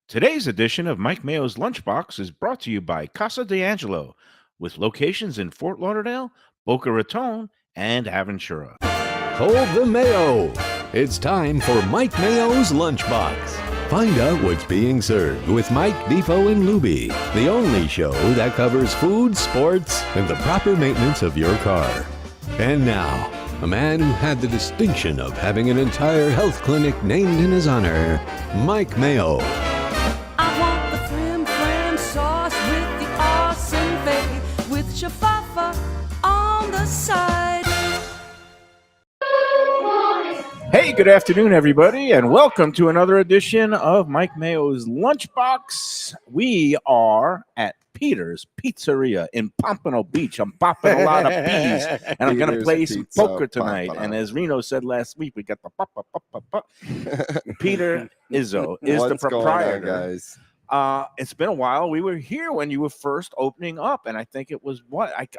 Today's edition of Mike Mayo's Lunchbox is brought to you by Casa d'Angelo, with locations in Fort Lauderdale, Boca Raton, and Aventura. Hold the Mayo. It's time for Mike Mayo's Lunchbox. Find out what's being served with Mike, Bifo, and Lubie, the only show that covers food, sports, and the proper maintenance of your car. And now, a man who had the distinction of having an entire health clinic named in his honor, Mike Mayo. I want the flim flam sauce with the awesome fave, with shafafa on the side. Hey, good afternoon, everybody, and welcome to another edition of Mike Mayo's Lunchbox. We are at Peter's Pizzeria in Pompano Beach. I'm popping a lot of peas, and I'm going to play some poker tonight. Pompano. And as Reno said last week, we got the pop, pop, pop, pop, pop. Peter Izzo is the proprietor. Going on, guys? It's been a while. We were here when you were first opening up, and I think it was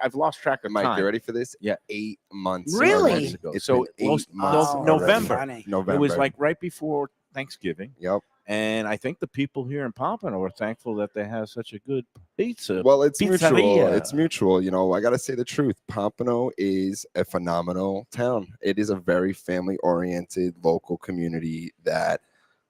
I've lost track of Mike, time. you ready for this? Yeah. 8 months. Really? Months ago. It's So been 8 months already. November. Funny. November. It was like right before Thanksgiving. Yep. And I think the people here in Pompano are thankful that they have such a good pizza. Well, it's Pizzeria. mutual. It's mutual. You know, I got to say the truth. Pompano is a phenomenal town. It is a very family-oriented local community that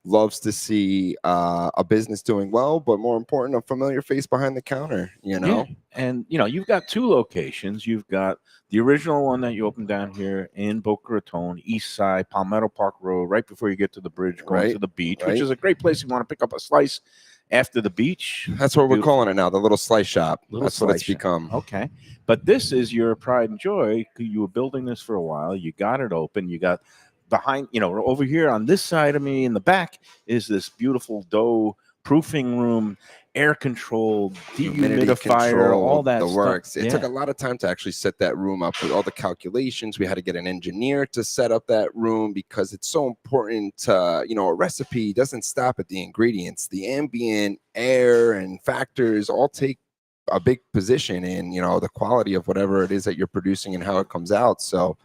loves to see a business doing well, but more important, a familiar face behind the counter, you know? Yeah. And, you've got two locations. You've got the original one that you opened down here in Boca Raton, East Side, Palmetto Park Road, right before you get to the bridge going Right, to the beach, right. which is a great place if you want to pick up a slice after the beach. That's what we're Beautiful. calling it now, the little slice shop. Little That's what it's slice shop. become. Okay. But this is your pride and joy. You were building this for a while. You got it open. You got behind, over here on this side of me in the back is this beautiful dough proofing room, air controlled, dehumidifier, control, all that the stuff. works. It Yeah. took a lot of time to actually set that room up with all the calculations. We had to get an engineer to set up that room because it's so important. A recipe doesn't stop at the ingredients. The ambient air and factors all take a big position in the quality of whatever it is that you're producing and how it comes out. So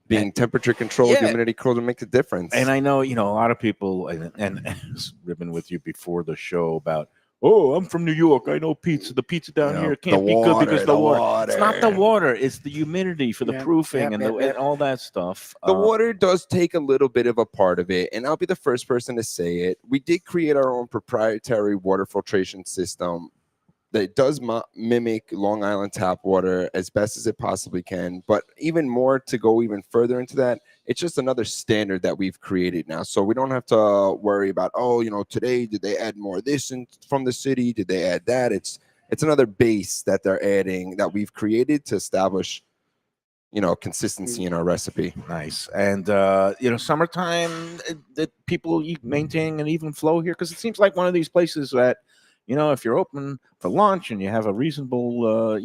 being temperature controlled, Yeah. humidity controlled, makes a difference. And I know, a lot of people, and I was ribbing with you before the show about, oh, I'm from New York. I know pizza. The pizza down Yeah, here can't the be good because water, the the water. It's not the water. water. It's the humidity for the Yep, proofing yep, and yep. all that stuff. The water does take a little bit of a part of it, and I'll be the first person to say it. We did create our own proprietary water filtration system that does mimic Long Island tap water as best as it possibly can. But even more, to go even further into that, it's just another standard that we've created now. So we don't have to worry about, today did they add more of this from the city? Did they add that? It's another base that they're adding that we've created to establish consistency in our recipe. Nice. And, summertime, that people maintain an even flow here, because it seems like one of these places that, if you're open for lunch and you have a reasonable,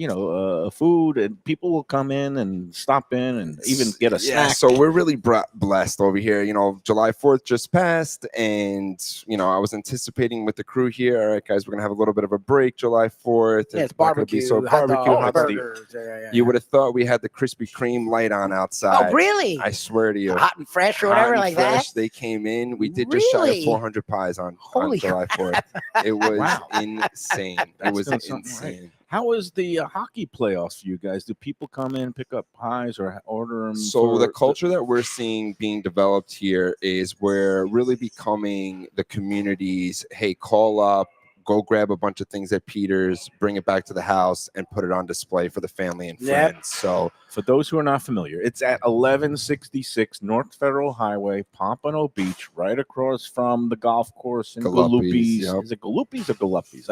food, and people will come in and stop in and even get a snack. So we're really blessed over here. July 4th just passed, and, I was anticipating with the crew here, all right, guys, we're going to have a little bit of a break July 4th. Yeah, it's not gonna be barbecue, so hot barbecue, dogs, hot dog. burgers. Yeah. You would have thought we had the Krispy Kreme light on outside. Oh, really? I swear to you. Hot and fresh or Hot whatever and like fresh, that? They came in. We did just shy of Really? 400 pies on Holy July 4th. It was Wow. insane. It That's was doing something right. insane. How is the hockey playoffs for you guys? Do people come in, pick up pies, or order them? So the culture that we're seeing being developed here is we're really becoming the community's, hey, call up, go grab a bunch of things at Peter's, bring it back to the house, and put it on display for the family and Yep. friends. So For those who are not familiar, it's at 1166 North Federal Highway, Pompano Beach, right across from the golf course in Galuppi's, Galuppi's. yep. Is it Galuppi's or Galuppi's?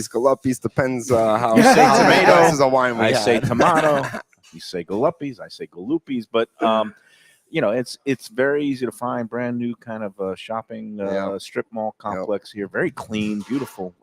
Galuppi's depends how You say tomato, glasses of wine we I say had. tomato. You say Galuppi's, I say Galuppi's. But it's very easy to find. Brand new kind of shopping Yeah. strip mall complex here. Very clean, beautiful.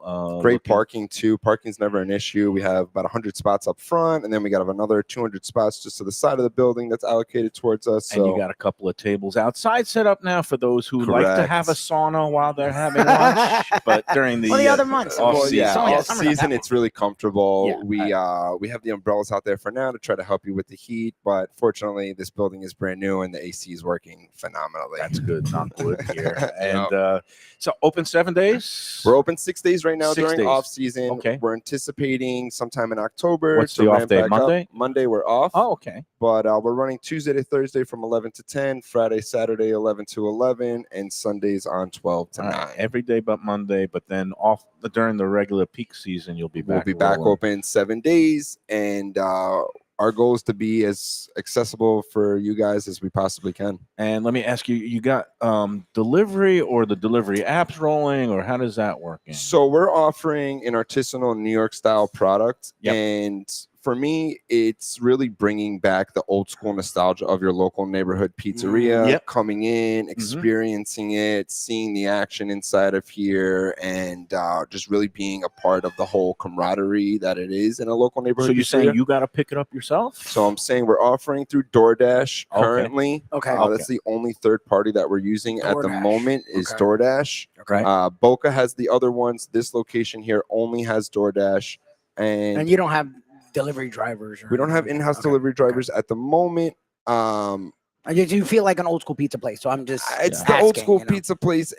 Great looking. parking too. Parking's never an issue. We have about 100 spots up front, and then we got another 200 spots just to the side of the building that's allocated towards us. And So you got a couple of tables outside set up now for those who like to Correct. have a sauna while they're having lunch. But during the Well, the other months. off well, season, yeah, Summer- off summer not season that it's really comfortable. Yeah, We have the umbrellas out there for now to try to help you with the heat, but fortunately this building is brand new and and the AC is working phenomenally. That's good. Knock wood here. And so open 7 days. We're open 6 days right now 6 during days. off season. Okay. We're anticipating sometime in October. What's to the off ramp day? back up. Monday? Monday we're off. Oh, okay. But we're running Tuesday to Thursday from 11 to 10, Friday, Saturday 11 to 11, and Sundays on 12 to 9. Every day but Monday, but then off during the regular peak season, you'll be back. We'll be back open 7 days, and our goal is to be as accessible for you guys as we possibly can. And let me ask you, you got delivery or the delivery apps rolling, or how does that work? So we're offering an artisanal New York style product. Yep. And for me, it's really bringing back the old school nostalgia of your local neighborhood pizzeria, Yep. coming in, experiencing it, seeing the action inside of here, and just really being a part of the whole camaraderie that it is in a local neighborhood. So you're saying pizzeria. you got to pick it up yourself? So I'm saying we're offering through DoorDash currently. Okay. That's the only third party that we're using at the DoorDash. moment is Okay. DoorDash. Okay. Boca has the other ones. This location here only has DoorDash. And you don't have delivery drivers? Or We don't have in-house Okay. delivery drivers at the moment. You feel like an old school pizza place, so I'm just. It's the old asking, school you know? pizza place.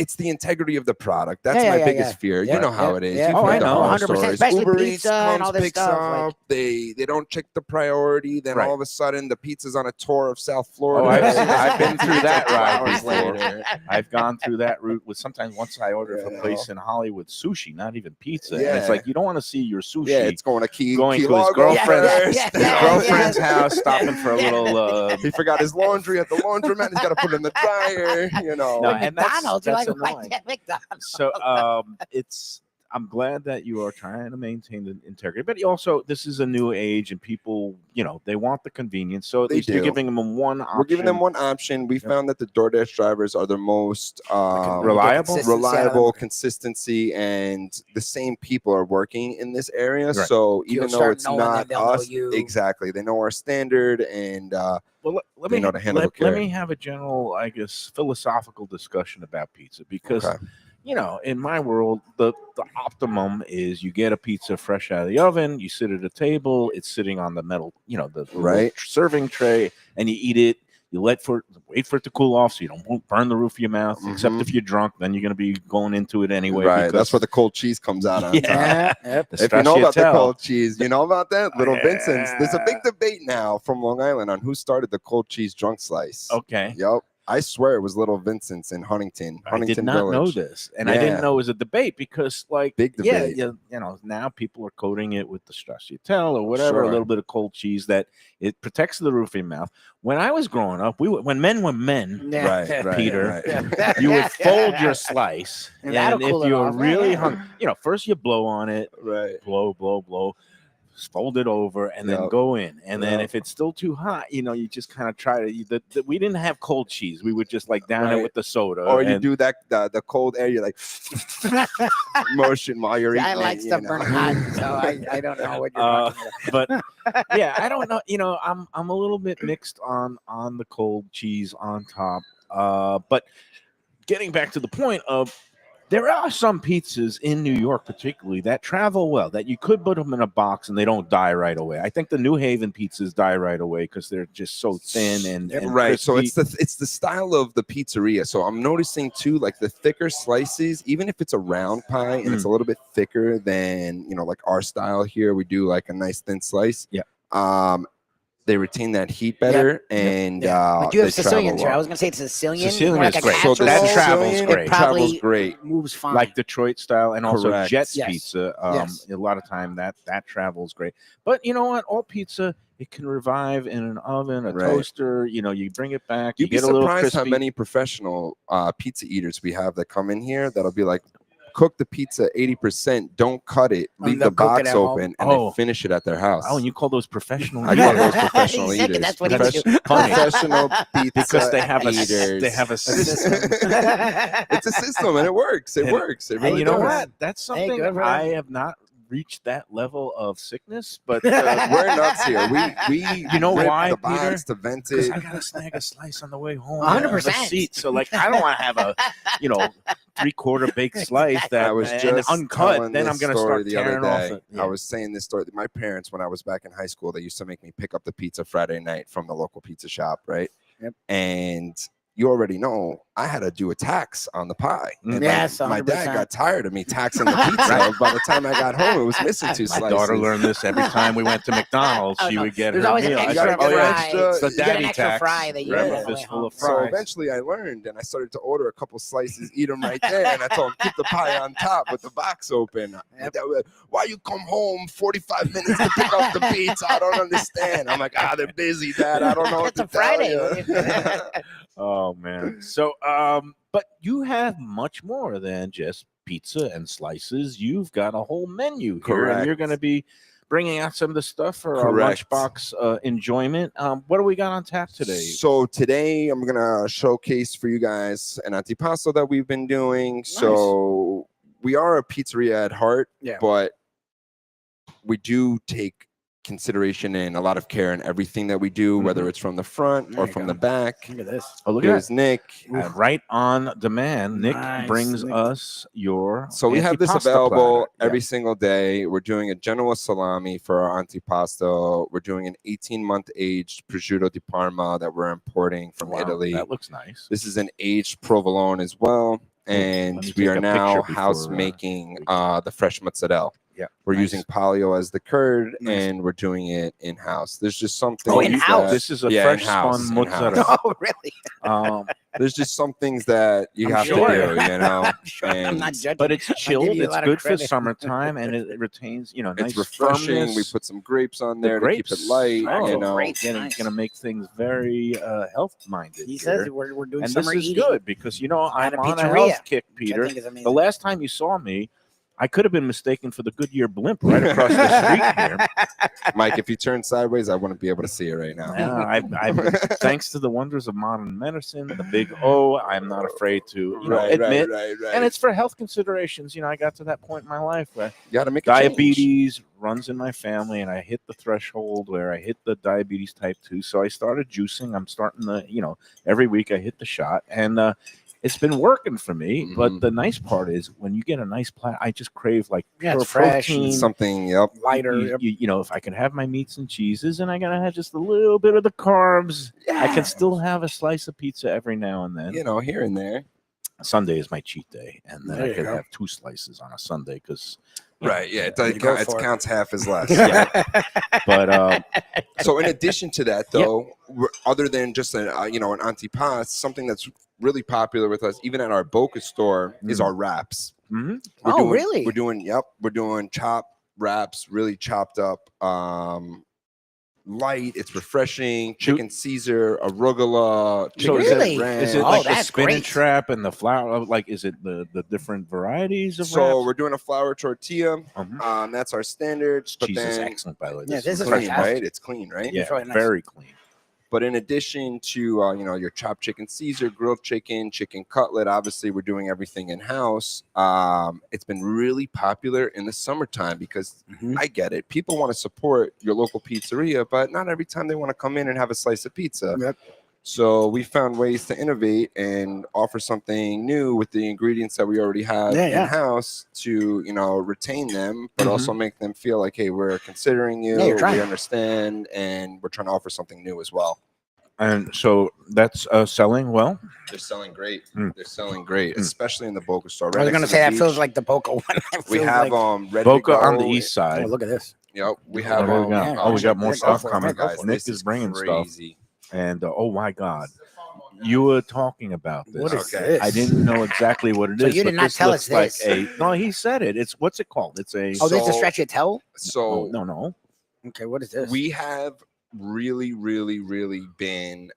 It's the integrity of the product. That's Yeah, my yeah, biggest yeah. fear. Yeah, you know how yeah, it is. yeah. You've Oh, heard I the know. horror 100%, stories. especially Uber Eats pizza and comes, all this picks stuff, up. like- They don't check the priority. Then Right. all of a sudden, the pizza's on a tour of South Oh, Florida. I've been through that ride Hours before. later. I've gone through that route with sometimes once I order from Yeah. a place in Hollywood, sushi, not even pizza. And Yeah. it's like you don't want to see your sushi. Yeah, it's going to Key Going Key to his Largo girlfriend's- first. Yeah, his yeah, girlfriend's yeah. house, stopping for a little. He forgot his laundry at the laundromat. He's got to put it in the dryer. You know. No, Like and that's McDonald's, you're like, annoying. "What? Yeah, McDonald's." So I'm glad that you are trying to maintain the integrity, but also this is a new age and people, they want the convenience. So at They least you're do. giving them one option. We're giving them one option. We found that the DoorDash drivers are the most Reliable? reliable, consistency, and the same people are working in this area. Right. So You'll even though start it's knowing them, not they'll know us, you. exactly, they know our standard, and Well, let They me know to handle the let care. me have a general, I guess, philosophical discussion about pizza because Okay. in my world, the optimum is you get a pizza fresh out of the oven, you sit at a table, it's sitting on the metal, the Right. serving tray, and you eat it. You wait for it to cool off so you don't burn the roof of your mouth. Except Mhm. if you're drunk, then you're going to be going into it anyway. right, because- that's where the cold cheese comes out on top. Yeah, yep. the If you know about the stracciatelle. cold cheese, you know about that? Little Yeah. Vincent's. There's a big debate now from Long Island on who started the cold cheese drunk slice. Okay. Yep. I swear it was Little Vincent's in Huntington I did not Village. know this, and I didn't Yeah. know it was a debate because, Big debate. now people are coating it with the stracciatelle or whatever, a Sure. little bit of cold cheese that it protects the roof of your mouth. When I was growing up, when men were men, Right, right, Peter, right. you would fold your slice, And and that'll if cool it you were off. really Yeah. hungry, first you blow on it, Right. blow, fold it over, and then Yep. go in. And then Yep. if it's still too hot, you just kind of try to. We didn't have cold cheese. We would just down Right. it with the soda, Or you and- do that the cold air, you're like motion while you're eating. I like it, stuff you burning know. hot, so I don't know what you're talking about. but yeah, I don't know. I'm a little bit mixed on the cold cheese on top. But getting back to the point of, there are some pizzas in New York, particularly, that travel well, that you could put them in a box and they don't die right away. I think the New Haven pizzas die right away because they're just so thin and Right. So crispy. it's the style of the pizzeria. So I'm noticing too, like the thicker slices, even if it's a round pie and it's a little bit thicker than like our style here, we do like a nice thin slice. Yeah. They retain that heat better, and But you have they Sicilian travel here. I well. was gonna say Sicilian. Sicilian like is a great. So the That casserole, travels Sicilian, great. It probably travels great. moves fine. like Detroit style, and also Correct. Jets Yes. pizza. Yes. A lot of time that travels great. But you know what? All pizza, it can revive in an oven, a Right. toaster. You bring it back. You'd be get a little surprised crispy. how many professional pizza eaters we have that come in here that'll be like, cook the pizza 80%, don't cut it, And leave they'll the cook it box at home. open, and Oh. they finish it at their house. Oh, and you call those professional? I call those professional He's thinking eaters. that's what he would do. Funny. Professional pizza because they have eaters. a system. It's a system, and it works. It And- works. It And really you know does. what? That's Hey, something good for I them. have not reached that level of sickness, but We're nuts here. We You know rip why, the Peter? box to vent because it. I gotta snag a slice on the way home. 100%. I have a seat, so I don't want to have a 3/4 baked slice that I was and just uncut. telling Then this I'm gonna story start the other tearing off day. it. I was saying this story. My parents, when I was back in high school, they used to make me pick up the pizza Friday night from the local pizza shop, right? Yep. And you already know I had to do a tax on the pie. And Yes, my dad 100%. got tired of me taxing the pizza. By the time I got home, it was missing 2 My slices. daughter learned this every time we went to McDonald's. Oh, She no. would get There's her always an meal. I extra said, "Oh, yeah, fry. it's the You get an daddy extra tax. fry that you Grab get a on the way fistful home. of So fries." eventually I learned, and I started to order a couple slices, eat them right there, and I told him, keep the pie on top with the box open. Yep. That was, why you come home 45 minutes to pick up the pizza? I don't understand. I'm like, they're busy, Dad. I don't know what It's a to tell Friday. you. Oh man. So but you have much more than just pizza and slices. You've got a whole menu here, and you're Correct. going to be bringing out some of the stuff for Correct. our lunchbox enjoyment. What do we got on tap today? So today I'm gonna showcase for you guys an antipasto that we've been doing. So we are a pizzeria at heart, but we do take consideration and a lot of care in everything that we do, whether it's from the front There or you from go. the back. Look at this. Oh, look at Here's Nick. that. Right on demand. Nick Nice. brings Nick. us your So we have this antipasta available platter. every single day. We're doing a Genoa salami for our antipasto. We're doing an 18-month aged prosciutto di Parma that we're importing from Wow, Italy. That looks nice. This is an aged provolone as well. Let And me we take are a now picture house before, making we can- the fresh mozzarella. Yeah, We're nice. using palio as the curd, Nice. and we're doing it in-house. There's just something. Oh, in-house? This is a fresh spun mozzarella. Oh, really? There's just some things that you I'm have sure. to do, you know. I'm sure. I'm And- not judging. But it's I'll chilled. give you a It's lot of good for credit. summertime, and it retains, nice It's refreshing. firmness. We put some grapes on The there to keep it grapes. light. Oh, you know, grapes. Gonna, Nice. gonna make things very health-minded. He here. says we're doing and this summer is eating. good because at I'm a on a pizzeria, health kick, which I Peter. think is amazing. The last time you saw me, I could have been mistaken for the Goodyear blimp right across the street here. Mike, if you turn sideways, I wouldn't be able to see it right now. I've thanks to the wonders of modern medicine, the big O, I'm not afraid to admit. right. And it's for health considerations. I got to that point in my life where You got to make a change. diabetes runs in my family, and I hit the threshold where I hit the diabetes type 2. So I started juicing. I'm starting to, every week I hit the shot, and it's been working for me. Mhm. But the nice part is when you get a nice platter, I just crave like Yeah, pure it's fresh and protein. Something, yep. lighter. If I can have my meats and cheeses, and I gotta have just a little bit of the carbs, I can still have a slice of pizza every now and then. Here and there. Sunday is my cheat day, and then There I you could go. have 2 slices on a Sunday because. Right, yeah. It, There you go it for it. counts half as less. But So in addition to that, though, other than just an antipasto, something that's really popular with us, even at our Boca store, is our wraps. mhm. Really? We're doing chopped wraps, really chopped up, light. It's refreshing. Chicken Caesar, arugula. So chicken Really? ranch. Is it Oh, like the that's spinach great. wrap and the flour? Like, is it the different varieties of So wraps? we're doing a flour tortilla. Mhm. That's our standard. But Cheese is then excellent, by the way. Yeah, this is clean, fantastic. right? It's clean, right? Yeah, It's really nice. very clean. But in addition to your chopped chicken Caesar, grilled chicken, chicken cutlet, obviously we're doing everything in house. It's been really popular in the summertime because I get it. People want to support your local pizzeria, but not every time they want to come in and have a slice of pizza. Yep. So we found ways to innovate and offer something new with the ingredients that we already have Yeah. in house to retain them, but also make them feel like, hey, we're considering you, Yeah, you're trying. we understand, and we're trying to offer something new as well. And so that's selling well. They're selling great. Mm. They're selling great, Mm. especially in the Boca store. I was Right gonna next say to that the feels beach. like the Boca one. It We feels have like, ready Boca to on the go. east side. oh, look at this. Yep, we Oh, have. there we go. yeah, Oh, we got yeah, more go stuff for it, coming. go guys. for it. Nick This is bringing stuff, crazy. and oh my God, you were talking about this. What is Okay. this? I didn't know exactly what it is. So you but did not this tell looks us like this. No, he said it. It's what's it called? It's a. Oh, this is So- stracciatelle? So no. Okay, what is this? we have really, really, really been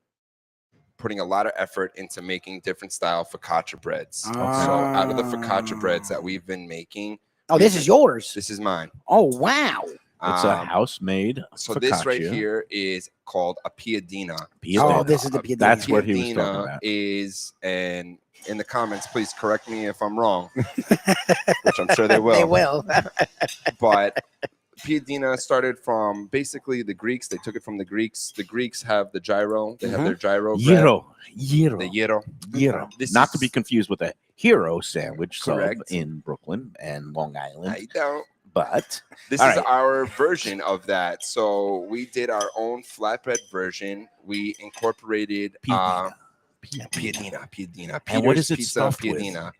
putting a lot of effort into making different style focaccia breads. So out of the focaccia breads that we've been making, Oh, this is yours. this is mine. Oh, wow. It's a house-made. So this right focaccia. here is called a piadina. Piadina. Oh, this is the piadina. That's what he was talking Piadina about. is, and in the comments, please correct me if I'm wrong, which I'm sure they will. They will. But piadina started from basically the Greeks. They took it from the Greeks. The Greeks have the gyro. They have their gyro bread. Gyro. The gyro. Gyro. This Not to is- be confused with a hero sandwich sub Correct. in Brooklyn and Long Island. I don't. But This All is right. our version of that. So we did our own flatbread version. We incorporated Piadina. And what Peter's is it Pizza stuffed with? Piadina.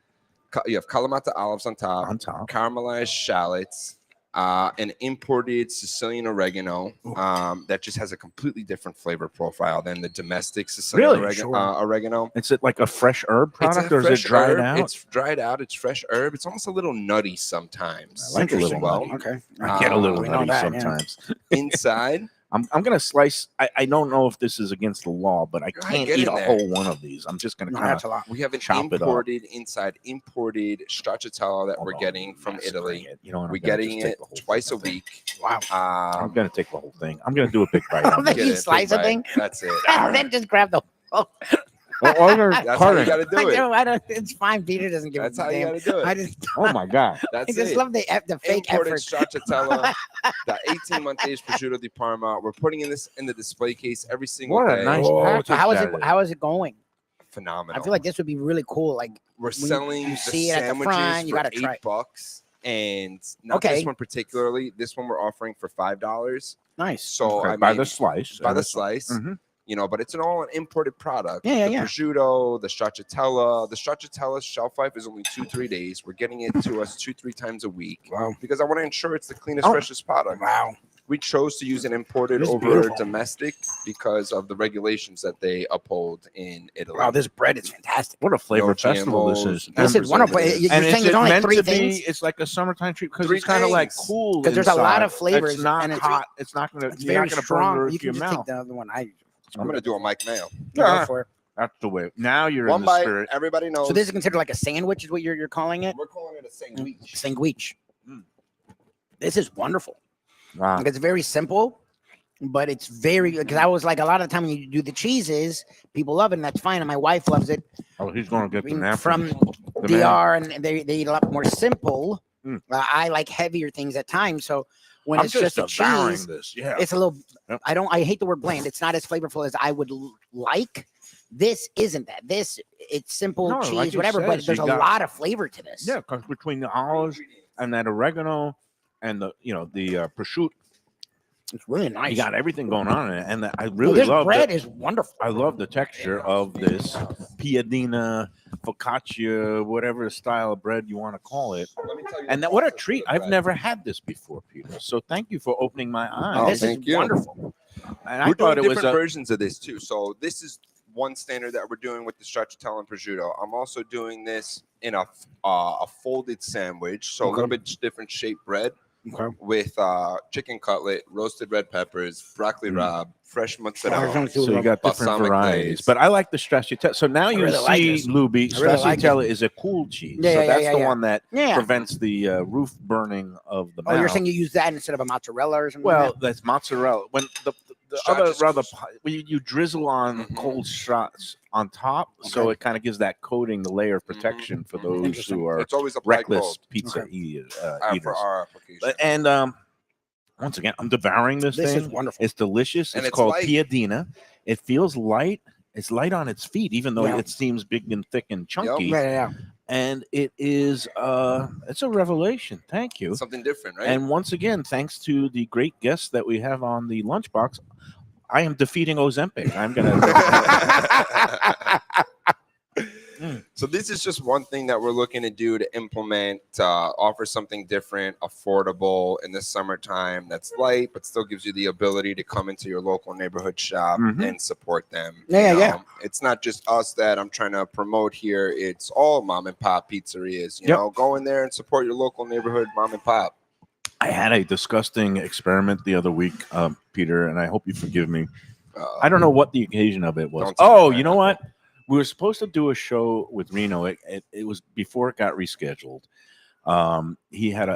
You have Kalamata olives on top, caramelized shallots, an imported Sicilian oregano that just has a completely different flavor profile than the domestic Sicilian oregano. Is it like a fresh herb product, or is it dried out? It's dried out. It's fresh herb. It's almost a little nutty sometimes. I like a little nutty. Okay. I get a little we know nutty that, yeah. sometimes. Inside, I'm gonna slice. I don't know if this is against the law, but I can't get eat in a there. whole one of these. I'm just gonna No, kind that's a lot. we have an Chop it up. imported stracciatella that we're getting from Italy. You know, We're getting it twice a week. Wow. I'm gonna take the whole thing. I'm gonna do a big bite. I on think it. you slice a thing, That's it. and then just grab the. Well, you're That's how you cutting. got to do it. I don't. It's fine. Peter doesn't give That's a how you damn. got to do it. I just. Oh my god! I That's just it. love the fake Imported effort. stracciatella, the 18-month aged prosciutto di Parma. We're putting this in the display case every single What a day. nice Oh, package so how is that it? is. How is it going? Phenomenal. I feel like this would be really cool. Like we're when selling you the see it at the sandwiches front, you for gotta try it. $8, and not this one particularly. This one we're offering for $5. Nice. So I by mean, the slice. by the slice. Mhm. You know, but it's all an imported product. Yeah, the yeah. prosciutto, the stracciatella. The stracciatella's shelf life is only 2-3 days. We're getting it to us 2-3 times a week. Wow. Because I want to ensure it's the cleanest, freshest product. Wow. We chose to use an imported This is over beautiful. domestic because of the regulations that they uphold in Italy. Wow, this bread is fantastic. What a flavor No festival this GMOs, is. This is wonderful. preservatives. You're And saying is there's it only meant 3 to things? be? It's like a summertime treat because 3 it's kind of like things. cool. 'Cause there's a lot inside. of flavors, It's not and it's- hot. It's not gonna. It's you're very not gonna burn the strong. roof You of your can just take mouth. the other one. I'm going to do a Mike Mayo. Yeah. Go for it. That's the way. Now you're One in the bite. spirit. Everybody knows. So this is considered like a sandwich, is what you're calling it? We're calling it a sandwich. Sandwich. Mm. This is wonderful. Wow. Like, it's very simple, but it's very, because I was like, a lot of the time when you do the cheeses, people love it, and that's fine. And my wife loves it. Oh, he's gonna get the napkin. From The DR, and they eat a lot more simple. Mm. I like heavier things at times. So when I'm it's just a devouring cheese, this. Yeah. it's a little, Yep. I hate the word bland. It's not as flavorful as I would like. This isn't that. It's simple No, cheese, like it whatever, but says, there's you a got- lot of flavor to this. Yeah, because between the olives and that oregano and the prosciutto, It's really nice. you got everything going on in it. And I Well, really this love bread it. is wonderful. I love the texture of this piadina, focaccia, whatever style of bread you want to call it. Let me tell you And the that, what a process treat. for the I've bread. never had this before, Peter. So thank you for opening my eyes. Oh, this is thank you. wonderful. And I We're thought doing it was different a versions of this too. So this is one standard that we're doing with the stracciatella and prosciutto. I'm also doing this in a folded sandwich, so a little bit different shaped bread Okay. with chicken cutlet, roasted red peppers, broccoli rabe, fresh mozzarella. so you got different balsamic varieties. glaze. But I like the stracciatella. So now you really like see, this. Lubie, I really like it. stracciatella is a cool cheese. Yeah, so yeah, that's yeah, the yeah. one that Yeah. prevents the roof burning of the Oh, you're mouth. saying you use that instead of a mozzarella or something? Well, like that's mozzarella. When the Stracci other rather sauce. when you drizzle on Mhm. cold shots on top, so Okay. it kind of gives that coating, the layer of protection for Mhm. those Interesting. who are It's always applied reckless cold pizza Okay. eaters. for our application. And once again, I'm devouring this This thing. is wonderful. It's delicious. And It's it's called light. piadina. It feels light. It's light on its feet, even though Yeah. it seems big and thick and chunky. Yeah. And it is it's a revelation. Thank you. Something different, right? And once again, thanks to the great guests that we have on the Lunchbox, I am defeating Ozempic. I'm gonna. So this is just one thing that we're looking to do to implement, offer something different, affordable in the summertime that's light, but still gives you the ability to come into your local neighborhood shop Mhm. and support them. Yeah, You yeah. know, it's not just us that I'm trying to promote here. It's all mom and pop pizzerias. You Yep. know, go in there and support your local neighborhood mom and pop. I had a disgusting experiment the other week, Peter, and I hope you forgive me. I don't know what the occasion of it was. Don't tell Oh, me you know that. what? We were supposed to do a show with Reno. It was before it got rescheduled. He had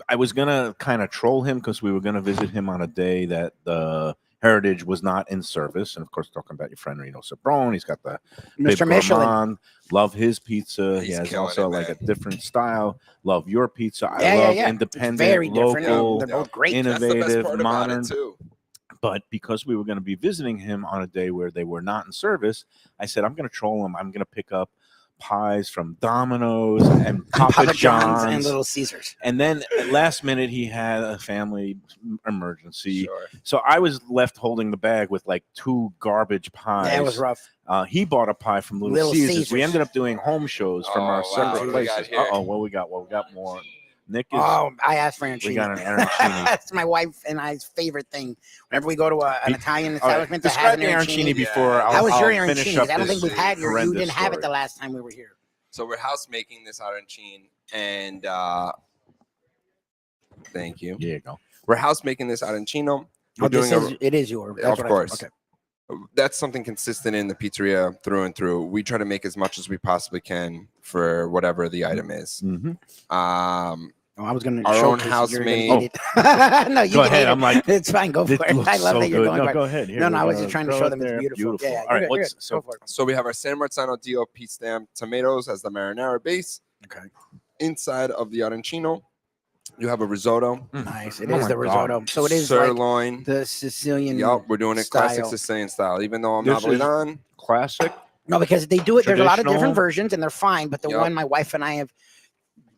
I was gonna kind of troll him because we were gonna visit him on a day that the Heritage was not in service, and of course, talking about your friend Reno Sabrone. He's got the Mr. Bib Michelin. Gourmand. Love his pizza. He He's has killing also it, like man. a different style. Love your pizza. I Yeah, love It's independent, very different. local, They're both great. innovative. That's the best part modern. about it too. But because we were going to be visiting him on a day where they were not in service, I said, I'm going to troll him. I'm going to pick up pies from Domino's and Papa John's and Little Caesars. And then at last minute, he had a family emergency. Sure. So I was left holding the bag with like 2 garbage pies. Yeah, it was rough. He bought a pie from Little Caesars. We ended up doing home shows from our separate What do we got places. here? What we got? Well, we got more. Nick is. Oh, I asked for arancini. We got an arancini. That's my wife and I's favorite thing. Whenever we go to an Italian establishment, to Describe have the an arancini arancini. before. That was your I'll finish arancini. up I don't think this we've had your. You horrendous didn't have it story. the last time we were here. So we're house making this arancine, and thank you. There you go. We're house making this arancino. We're Oh, this doing it is yours. of course. Okay. That's something consistent in the pizzeria through and through. We try to make as much as we possibly can for whatever the item is. Mm-hmm. Oh, I was going to Our own showcase it. house You're gonna made- eat it. No, you Go can ahead. eat it. I'm like, it's fine. Go for It it. looks I love so that you're good. going No, for it. go ahead. Here, No, we're I was gonna just trying to throw show it them it's there. beautiful. Yeah, yeah, All right. you're good, Let's go for it. So we have our San Marzano DOP stamped tomatoes as the marinara base. Okay. Inside of the arancino, you have a risotto, Nice. It Oh is my the God. risotto. So it is like sirloin. the Sicilian. Yup, we're doing it classic style. Sicilian style. Even though I'm This is- Napolitan, classic. No, because they do it. There's a lot of Traditional. different versions, and they're fine. But the Yep. one my wife and I have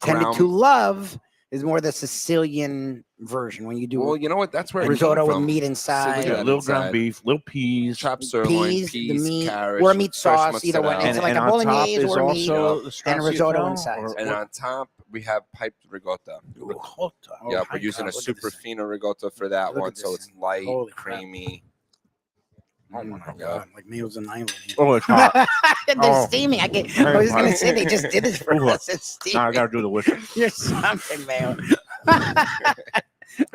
tended Ground- to love is more the Sicilian version. When you do well, you know what? That's where it came risotto with from. meat inside, Sicilian. Yeah, little inside. ground beef, little peas, chopped sirloin, peas, peas, the meat, carrots, or a meat fresh sauce, either one. mozzarella. It's like a on top bolognese is or meat also the and a risotto stracciatella, inside. or And what? on top, we have piped ricotta. Ricotta. Oh Yeah, my we're using God, a look at super this. fino ricotta for that Look one, at so this it's light, Holy crap. creamy. Oh my God! Like Mayo's an island. Oh, it's hot. They're Oh. steaming. I was Very gonna hot. say they just did this for Ooh. us. It's Now I steaming. gotta do the whistle. You're something, Mayo.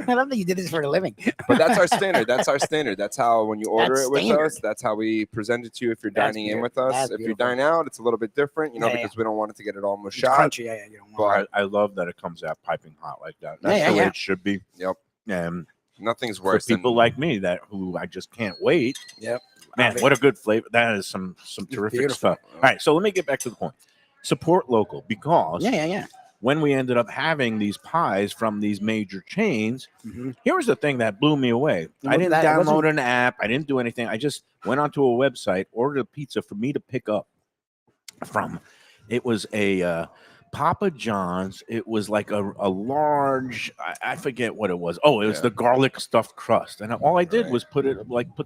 I love that you did this for a living. But that's our standard. That's our standard. That's how when you order That's it with standard. us, that's how we present it to you if you're That's dining in beautiful. with us. That's If you beautiful. dine out, it's a little bit different, you know, Yeah, yeah. because we don't want it to get it all It's mushed. crunchy. Yeah, yeah. You don't want But I love that it comes out piping hot like that. That's Yeah, the way yeah. it should be. Yep, And nothing's for worse people than like me who I just can't wait. Yep. Man, what a good flavor. That is some terrific beautiful. stuff. All right, so let me get back to the point. Support local, because Yeah, yeah. when we ended up having these pies from these major chains, Mm-hmm. here was the thing that blew me away. It I didn't wasn't- it wasn't- download an app. I didn't do anything. I just went onto a website, ordered a pizza for me to pick up from. It was a Papa John's. It was like a large, I forget what it was. Oh, it was Yeah. the garlic stuffed crust. And all I did Right. was put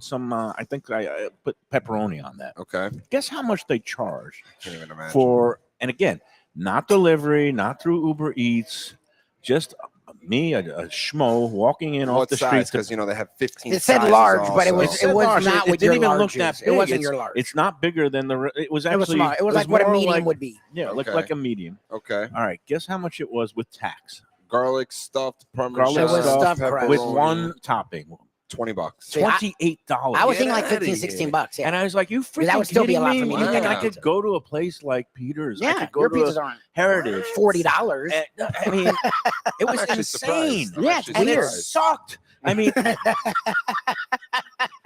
some, I think I put pepperoni on that. okay. Guess how much they charged Can't even imagine. for, and again, not delivery, not through Uber Eats, just me, a schmo, walking in off What the street. size? to- Because you know they have 15. It said sizes large, but it also. was It said was large. not It what didn't your even look large that is. big. It wasn't It's- your large. It's not bigger than the. It was It was actually. small. It was like what a more medium like- would be. Yeah, Okay. like a medium. Okay. All right, guess how much it was with tax? Garlic stuffed parmesan. Garlic It was stuffed crust. with pepperoni, one topping, $20. See, I- $28. I was Get thinking like outta 15, here. 16 bucks. Yeah. And I was like, "You freaking that would still be a kidding lot me? for me You to think get I out. could go to a place like Peter's? I Yeah, could go your to pizzas a aren't Heritage. $40. I mean, it was actually insane. surprised. I'm Yeah, actually And it weird. surprised. sucked. I mean,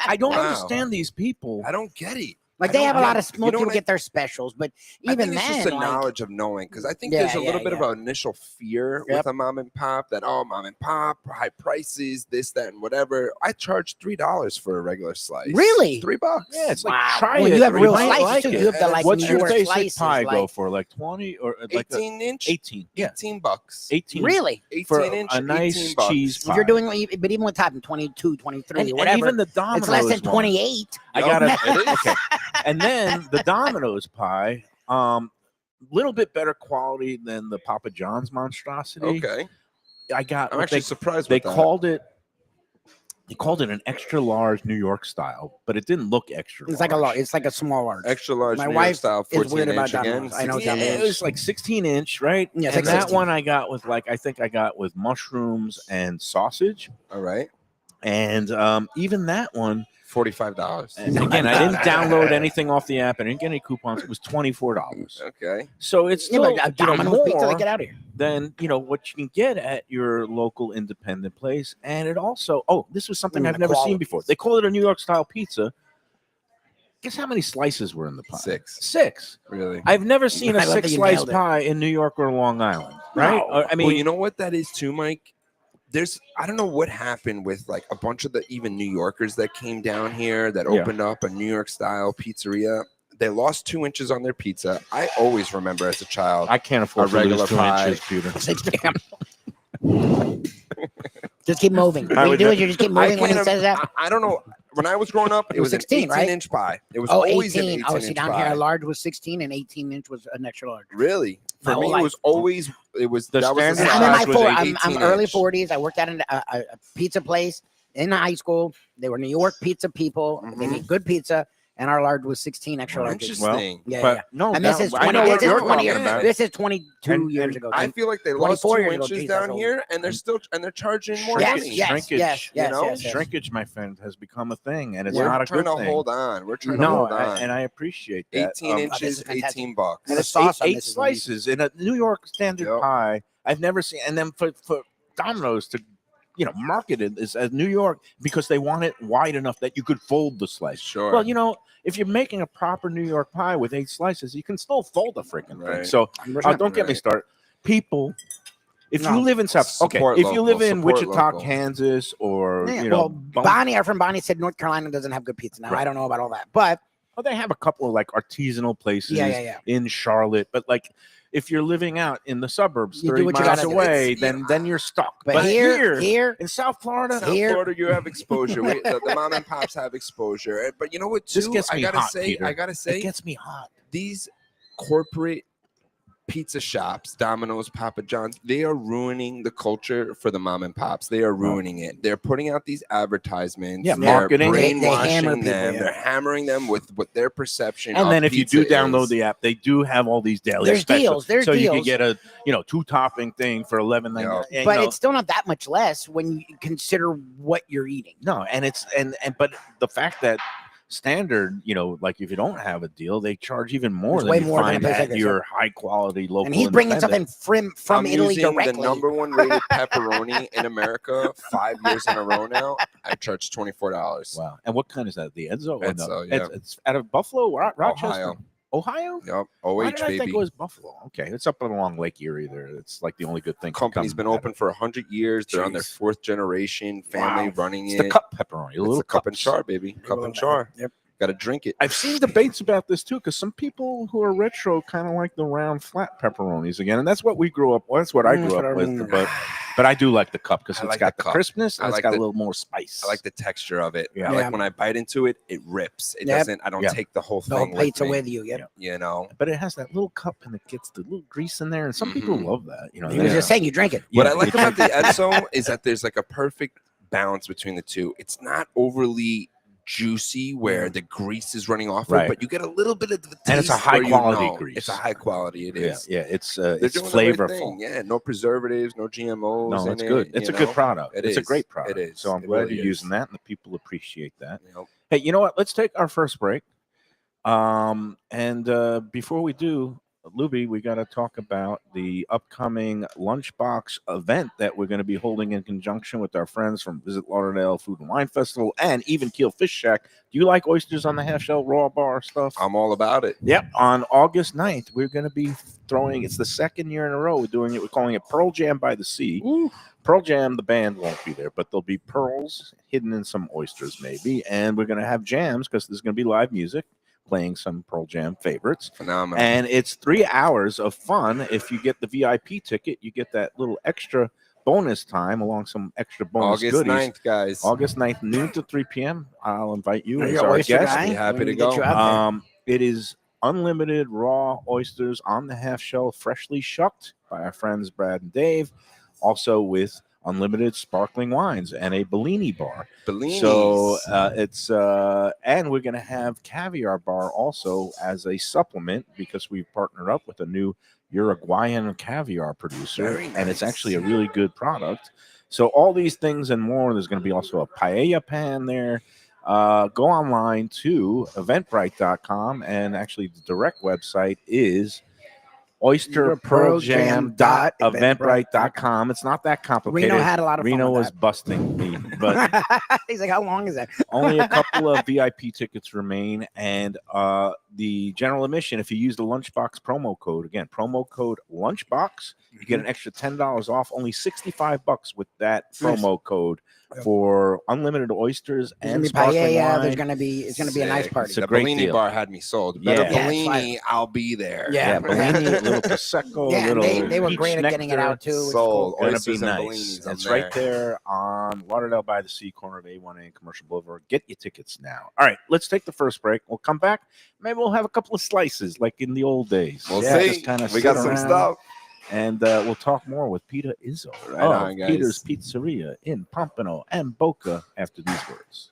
I don't Wow. understand these people. I don't get it. Like I they don't have a get lot it. of You small know people what I- get their specials, but I even think it's then, just a like, knowledge of knowing, because I think Yeah, there's a little yeah, bit of yeah. an initial fear Yep. with a mom and pop that, oh, mom and pop, high prices, this, that, and whatever. I charge $3 for a regular slice. Really? $3. Yeah, it's like wow. try Well, it. you have real might slices like too. it. You have the like What's New your York basic slices, pie go like- for? Like 20 or like 18-inch. 18? Yeah, 18 bucks. 18. Really? 18 for inch, a nice 18 bucks. cheese If pie. you're doing, but even with topping 22, 23, and whatever, even the Domino's it's less than one. 28. I got It it. is. Okay, and then the Domino's pie, little bit better quality than the Papa John's monstrosity. Okay. I got. I'm what actually they, surprised they with that. called it. They called it an extra large New York style, but it didn't look extra. It's like a large. It's like a small large. Extra large My New wife York style, is 14 weird about inch again. Domino's. I know Yeah, Domino's. it was like 16-inch, right? Yeah, it's and like that 16. one I got with I think I got with mushrooms and sausage, All right. and even that one. $45. And again, I didn't download anything off the app. I didn't get any coupons. It was $24. Okay. So it's Yeah, still but Domino's pizza, more like, get out of here. than what you can get at your local independent place. And it also, this was something Mm, I've the never seen quality. before. They call it a New York style pizza. Guess how many slices were in the pie? 6. 6. Really? I've never seen a I love that you 6-slice nailed it. pie in New York or Long Island, right? No. Or, I mean, well, you know what that is too, Mike? I don't know what happened with like a bunch of the even New Yorkers that came down here that Yeah. opened up a New York style pizzeria. They lost 2 inches on their pizza. I always remember as a child. I can't afford A to lose regular 2 pie. inches, Peter. Just keep moving. I What you would do ne- is you just keep moving when he can't- says that. I don't know. When I was growing up, it was 16, an right? 18-inch pie. It was Oh, always 18. an Oh, 18-inch see, down pie. here, a large was 16 and 18-inch was an extra large. Really? My For me, whole it was always that was the standard And size. I'm in my size was I'm early 18-inch. 40s. I worked at a pizza place in high school. They were New York pizza people. They Mhm. made good pizza, and our large was 16 extra large. Interesting. Yeah, But yeah. no, And this is I 20. know This what is you're 20 talking years. about. This is 22 And- years and ago. I feel like they lost 24 2 years ago. inches Geez, that's down old. here, and they're charging more Yes, money. yes, Shrinkage, yes, you yes, know? yes, yes. Shrinkage, my friend, has become a thing, and it's We're not a trying good to thing. hold on. We're trying to No, hold on. and I appreciate that. 18 this is inches, fantastic. $18. And the it's sauce on eight this is amazing. slices in a New York standard Yep. pie. I've never seen, and then for Domino's to, market it as New York because they want it wide enough that you could fold the slice. Sure. Well, if you're making a proper New York pie with 8 slices, you can still fold a freaking thing. Right. So 100%. don't get me Right. started. People, if No. you live in South, Support if you live local, in support Wichita, local. Kansas, or Yeah, well, Bonnie, our friend Bonnie said North Carolina doesn't have good pizza. Now Right. I don't know about all that, but they have a couple of like artisanal places yeah. in Charlotte, but like if you're living out in the suburbs, You do 30 what you miles gotta do. away, then you're stuck. But here, in South Florida, South Here- Florida, you have exposure. The mom and pops have exposure. But you know what? Too, This gets me I gotta hot, say, Peter. say, it gets me hot. these corporate pizza shops, Domino's, Papa John's, they are ruining the culture for the mom and pops. They are ruining it. They're putting out these advertisements. Yeah, they're marketing. They brainwashing hammer people, them. yeah. They're hammering them with what their perception. And of then if you do pizza download is. the app, they do have all these daily There's specials. deals, there's so you can deals. get a 2-topping thing for $11.99. but it's still not that much less when you consider what you're eating. no, and it's and but the fact that standard, like if you don't have a deal, they charge even more It's than way you more than a find place at like this, your high quality local. And he's bringing something independent. from I'm Italy using directly. the #1 rated pepperoni in America 5 years in a row now. I charge $24. Wow. And what kind is that? The Enzo? Or no? Enzo, yeah. It's out of Buffalo, Rochester, Ohio. Ohio? Yep. Why OH, did I think baby. it was Buffalo? Okay, it's up along Lake Erie there. It's like the only good thing. to Company's come been out of open it. for 100 years. They're on their Jeez. 4th generation. Family Wow. running It's it. the cup pepperoni, It's little the cup and cups. char, baby. Cup and char. Yep. Got to drink it. I've seen debates about this too, because some people who are retro kind of like the round flat pepperonis again, and that's what we grew up. Well, that's what I grew up with. But I do like the cup because I it's like got the the cup. crispness and I it's like got a the- little more spice. I like the texture of it. Yeah. I Yeah. like when I bite into it, it rips. It Yep. doesn't. I don't Yeah. take the whole The whole thing pizza with me. with you. Yep. You know. but it has that little cup and it gets the little grease in there, and some people Mhm. love that. He was Yeah. just saying you drink it. What Yeah, I like you about the Edzo is that there's like a perfect balance between the two. It's not overly juicy where the grease is running off Right. it, but you get a little bit of the taste. And it's a where you high-quality know. grease. It's a high quality. It Yeah, is. yeah, it's They're it's doing the right flavorful. thing. Yeah, no preservatives, no GMOs. No, in it's it, good. It's a you good know? product. It It's a is. great product. It is. So I'm It glad really you're using is. that, and the people appreciate that. You know, Hey, you know what? Let's take our first break. And before we do, Lubie, we got to talk about the upcoming Lunchbox event that we're going to be holding in conjunction with our friends from Visit Lauderdale Food and Wine Festival and Even Keel Fish Shack. Do you like oysters on the half shell raw bar stuff? I'm all about it. Yep. On August 9th, we're going to be throwing, it's the second year in a row we're doing it. We're calling it Pearl Jam by the Sea. Pearl Jam, the band won't be there, but there'll be pearls hidden in some oysters maybe. And we're going to have jams because there's going to be live music playing some Pearl Jam favorites. Phenomenal. And it's 3 hours of fun. If you get the VIP ticket, you get that little extra bonus time along some extra bonus August goodies. 9th, guys. August 9th, noon to 3 p.m. I'll invite you as You're our oyster guest. guy. Be happy We're to gonna get go. you out there. It is unlimited raw oysters on the half shell, freshly shucked by our friends Brad and Dave. Also with unlimited sparkling wines and a Bellini bar. Bellinis. So it's and we're going to have caviar bar also as a supplement because we've partnered up with a new Uruguayan caviar producer, Very and it's nice. actually a really good product. So all these things and more. There's going to be also a paella pan there. Go online to eventbrite.com, and actually the direct website is oysterpearljam.eventbrite.com. It's not that complicated. Reno had a lot of fun Reno with was busting me, but He's like, how long is that? only a couple of VIP tickets remain, and the general admission, if you use the Lunchbox promo code, again, promo code Lunchbox, You get an extra $10 off, only $65 with that promo code for unlimited oysters and sparkling wine. There's gonna be it's gonna be a nice party. It's a The great Bellini deal. bar had me sold. Better Yeah. Yeah, it's Bellini, I'll be there. Yeah. Bellini, a little prosecco, Yeah, a and little they were peach great at getting it nectar. out too. It's Sold. cool. Gonna be Oysters and nice. Bellinis, I'm It's right there on Lauderdale by the Sea, corner of A1A and Commercial Boulevard. Get your tickets now. All right, let's take the first break. We'll come back. Maybe we'll have a couple of slices like in the old days. We'll Yeah, see. just kinda We got sit some around, stuff. and we'll talk more with Peter Izzo Right of on, guys. Peter's Pizzeria in Pompano and Boca after these words.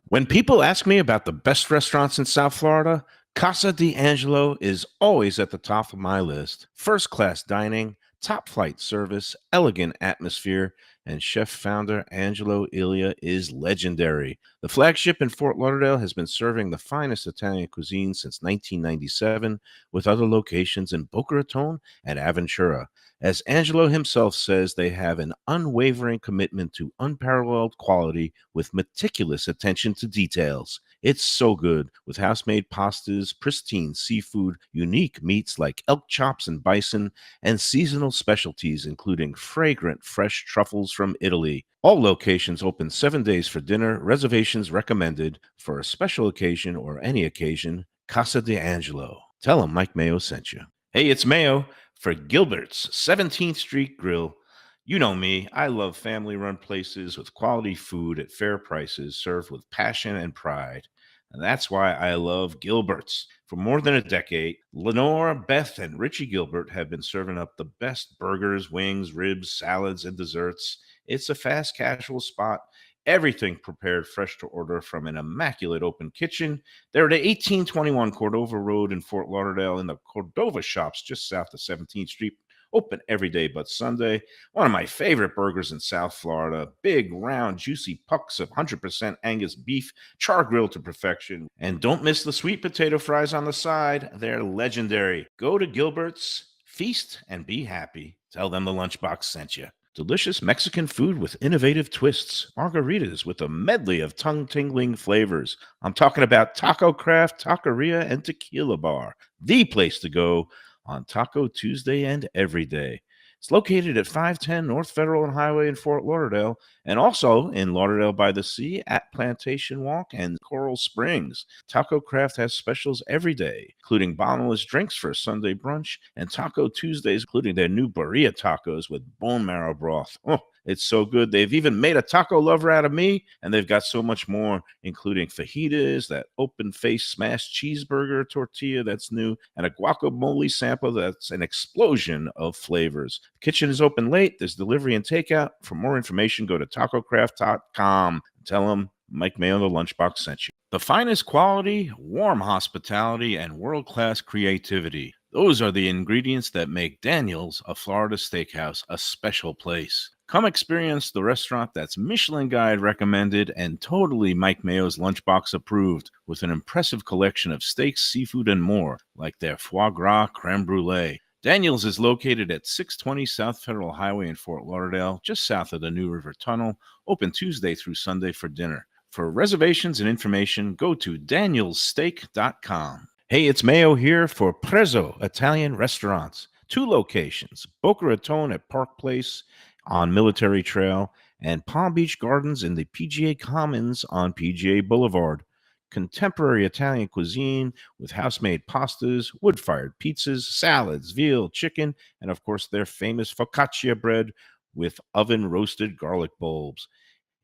When people ask me about the best restaurants in South Florida, Casa D'Angelo is always at the top of my list. First-class dining, top-flight service, elegant atmosphere, and chef-founder Angelo Ilia is legendary. The flagship in Fort Lauderdale has been serving the finest Italian cuisine since 1997, with other locations in Boca Raton and Aventura. As Angelo himself says, they have an unwavering commitment to unparalleled quality with meticulous attention to details. It's so good, with house-made pastas, pristine seafood, unique meats like elk chops and bison, and seasonal specialties including fragrant fresh truffles from Italy. All locations open 7 days for dinner. Reservations recommended. For a special occasion or any occasion, Casa D'Angelo. Tell them Mike Mayo sent you. Hey, it's Mayo for Gilbert's 17th Street Grill. You know me, I love family-run places with quality food at fair prices served with passion and pride. And that's why I love Gilbert's. For more than a decade, Lenore, Beth, and Richie Gilbert have been serving up the best burgers, wings, ribs, salads, and desserts. It's a fast casual spot. Everything prepared fresh to order from an immaculate open kitchen. They're at 1821 Cordova Road in Fort Lauderdale in the Cordova Shops just south of 17th Street. Open every day but Sunday. One of my favorite burgers in South Florida. Big, round, juicy pucks of 100% Angus beef, char grilled to perfection. And don't miss the sweet potato fries on the side. They're legendary. Go to Gilbert's, feast, and be happy. Tell them the Lunchbox sent you. Delicious Mexican food with innovative twists. Margaritas with a medley of tongue-tingling flavors. I'm talking about Taco Craft, Taqueria, and Tequila Bar. The place to go on Taco Tuesday and every day. It's located at 510 North Federal and Highway in Fort Lauderdale, and also in Lauderdale by the Sea at Plantation Walk and Coral Springs. Taco Craft has specials every day, including bottomless drinks for a Sunday brunch, and Taco Tuesdays, including their new birria tacos with bone marrow broth. Oh, it's so good. They've even made a taco lover out of me, and they've got so much more, including fajitas, that open-faced smashed cheeseburger tortilla that's new, and a guacamole sample that's an explosion of flavors. The kitchen is open late. There's delivery and takeout. For more information, go to tacocraft.com. Tell them Mike Mayo, the Lunchbox, sent you. The finest quality, warm hospitality, and world-class creativity. Those are the ingredients that make Daniel's, a Florida steakhouse, a special place. Come experience the restaurant that's Michelin Guide recommended and totally Mike Mayo's Lunchbox approved, with an impressive collection of steaks, seafood, and more, like their foie gras creme brulee. Daniel's is located at 620 South Federal Highway in Fort Lauderdale, just south of the New River Tunnel, open Tuesday through Sunday for dinner. For reservations and information, go to danielssteak.com. Hey, it's Mayo here for Prezzo Italian Restaurants. 2 locations, Boca Raton at Park Place on Military Trail and Palm Beach Gardens in the PGA Commons on PGA Boulevard. Contemporary Italian cuisine with house-made pastas, wood-fired pizzas, salads, veal, chicken, and of course their famous focaccia bread with oven-roasted garlic bulbs.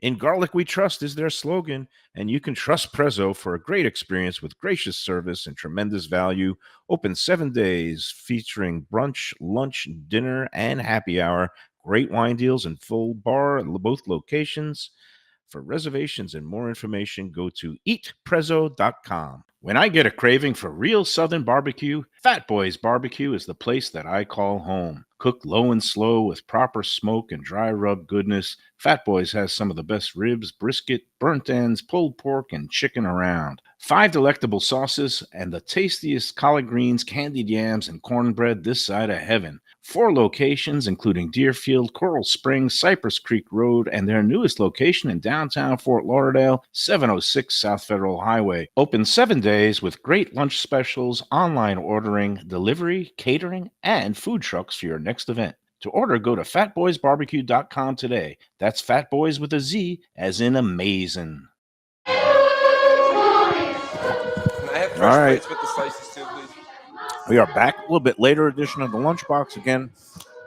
In Garlic We Trust is their slogan, and you can trust Prezzo for a great experience with gracious service and tremendous value. Open 7 days, featuring brunch, lunch, dinner, and happy hour. Great wine deals and full bar at both locations. For reservations and more information, go to eatprezzo.com. When I get a craving for real Southern barbecue, Fat Boyz BBQ is the place that I call home. Cooked low and slow with proper smoke and dry rub goodness, Fat Boyz has some of the best ribs, brisket, burnt ends, pulled pork, and chicken around. 5 delectable sauces and the tastiest collard greens, candied yams, and cornbread this side of heaven. 4 locations, including Deerfield, Coral Springs, Cypress Creek Road, and their newest location in downtown Fort Lauderdale, 706 South Federal Highway. Open 7 days with great lunch specials, online ordering, delivery, catering, and food trucks for your next event. To order, go to fatboysbarbecue.com today. That's Fat Boys with a Z, as in amazing. Can I have fresh All right. plates with the slices too, please? We are back. A little bit later edition of the Lunchbox again.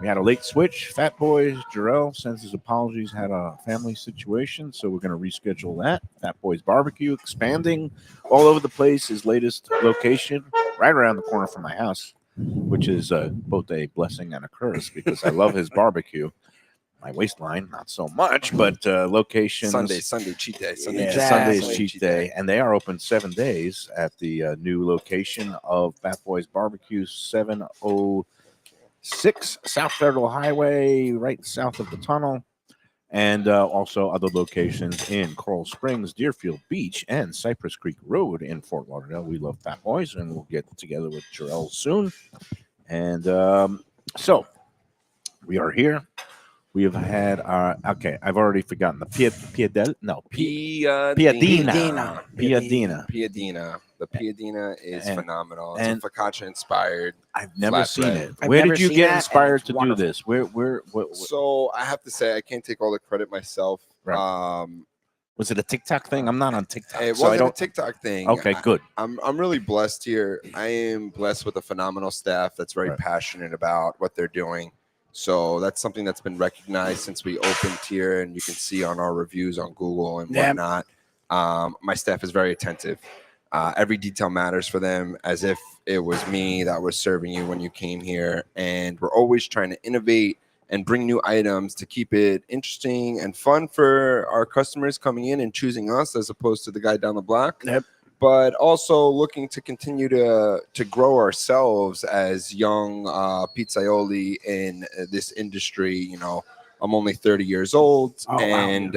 We had a late switch. Fat Boys Jarael sends his apologies, had a family situation, so we're going to reschedule that. Fat Boys BBQ expanding all over the place. His latest location, right around the corner from my house, which is both a blessing and a curse because I love his barbecue. My waistline, not so much, but locations. Sunday cheat day. Sunday is Exactly. cheat day, and they are open 7 days at the new location of Fat Boys BBQ, 706 South Federal Highway, right south of the tunnel, and also other locations in Coral Springs, Deerfield Beach, and Cypress Creek Road in Fort Lauderdale. We love Fat Boys, and we'll get together with Jarael soon. And so we are here. We have had our I've already forgotten the Piadina. The Piadina is And- phenomenal. It's and- a focaccia inspired. I've never seen Flatbread. it. I've Where never did you seen get that, and inspired it's to do wonderful. this? What So I have to say I can't take all the credit myself. Right. Was it a TikTok thing? I'm not on TikTok, It so I wasn't don't. a TikTok thing. Okay, good. I'm really blessed here. I am blessed with a phenomenal staff that's very Right. passionate about what they're doing. So that's something that's been recognized since we opened here, and you can see on our reviews on Google and Yeah. whatnot. My staff is very attentive. Every detail matters for them, as if it was me that was serving you when you came here. And we're always trying to innovate and bring new items to keep it interesting and fun for our customers coming in and choosing us as opposed to the guy down the block. Yep. But also looking to continue to grow ourselves as young pizzaioli in this industry. You know, I'm only 30 years old, Oh, wow. and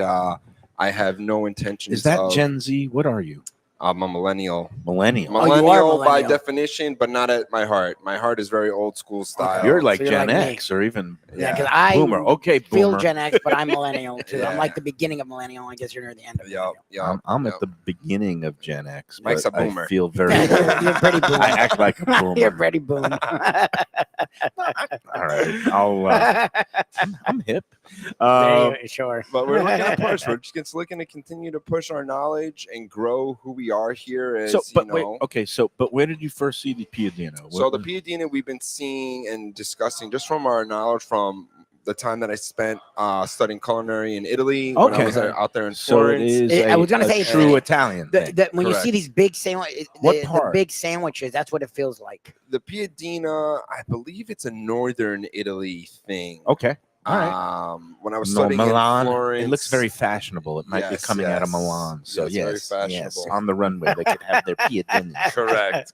I have no intentions. Is that of, Gen Z? What are you? I'm a millennial. Millennial. Oh, you are Millennial by millennial. definition, but not at my heart. My heart is very old school style. You're like So you're Gen like me. X or even Yeah, Yeah. because I Boomer. Okay, feel Boomer. Gen X, but I'm millennial too. Yeah. I'm like the beginning of millennial. I guess you're near the end of Yep, millennial. yep, I'm yep. at the beginning of Gen X. Mike's but a boomer. I feel very. You're pretty boomer. I act like a boomer. You're pretty boom. All right, I'll. I'm hip. Sure. But we're looking to push. We're just looking to continue to push our knowledge and grow who we are here. As So, but you wait, know. okay. So, but where did you first see the Piadino? So the Piadina we've been seeing and discussing just from our knowledge from the time that I spent studying culinary in Italy when I Okay. was out there in So it Florence. is. I was gonna a say, true Italian thing. When you see Correct. these big sandwiches, What the part? big sandwiches, that's what it feels like. The Piadina, I believe it's a northern Italy thing. Okay. All right. When I was No, studying Milan. in Florence, It looks very fashionable. It might be Yes, coming out of yes. Milan. So Yes, very yes, fashionable. on the runway they could have their Piadini. correct.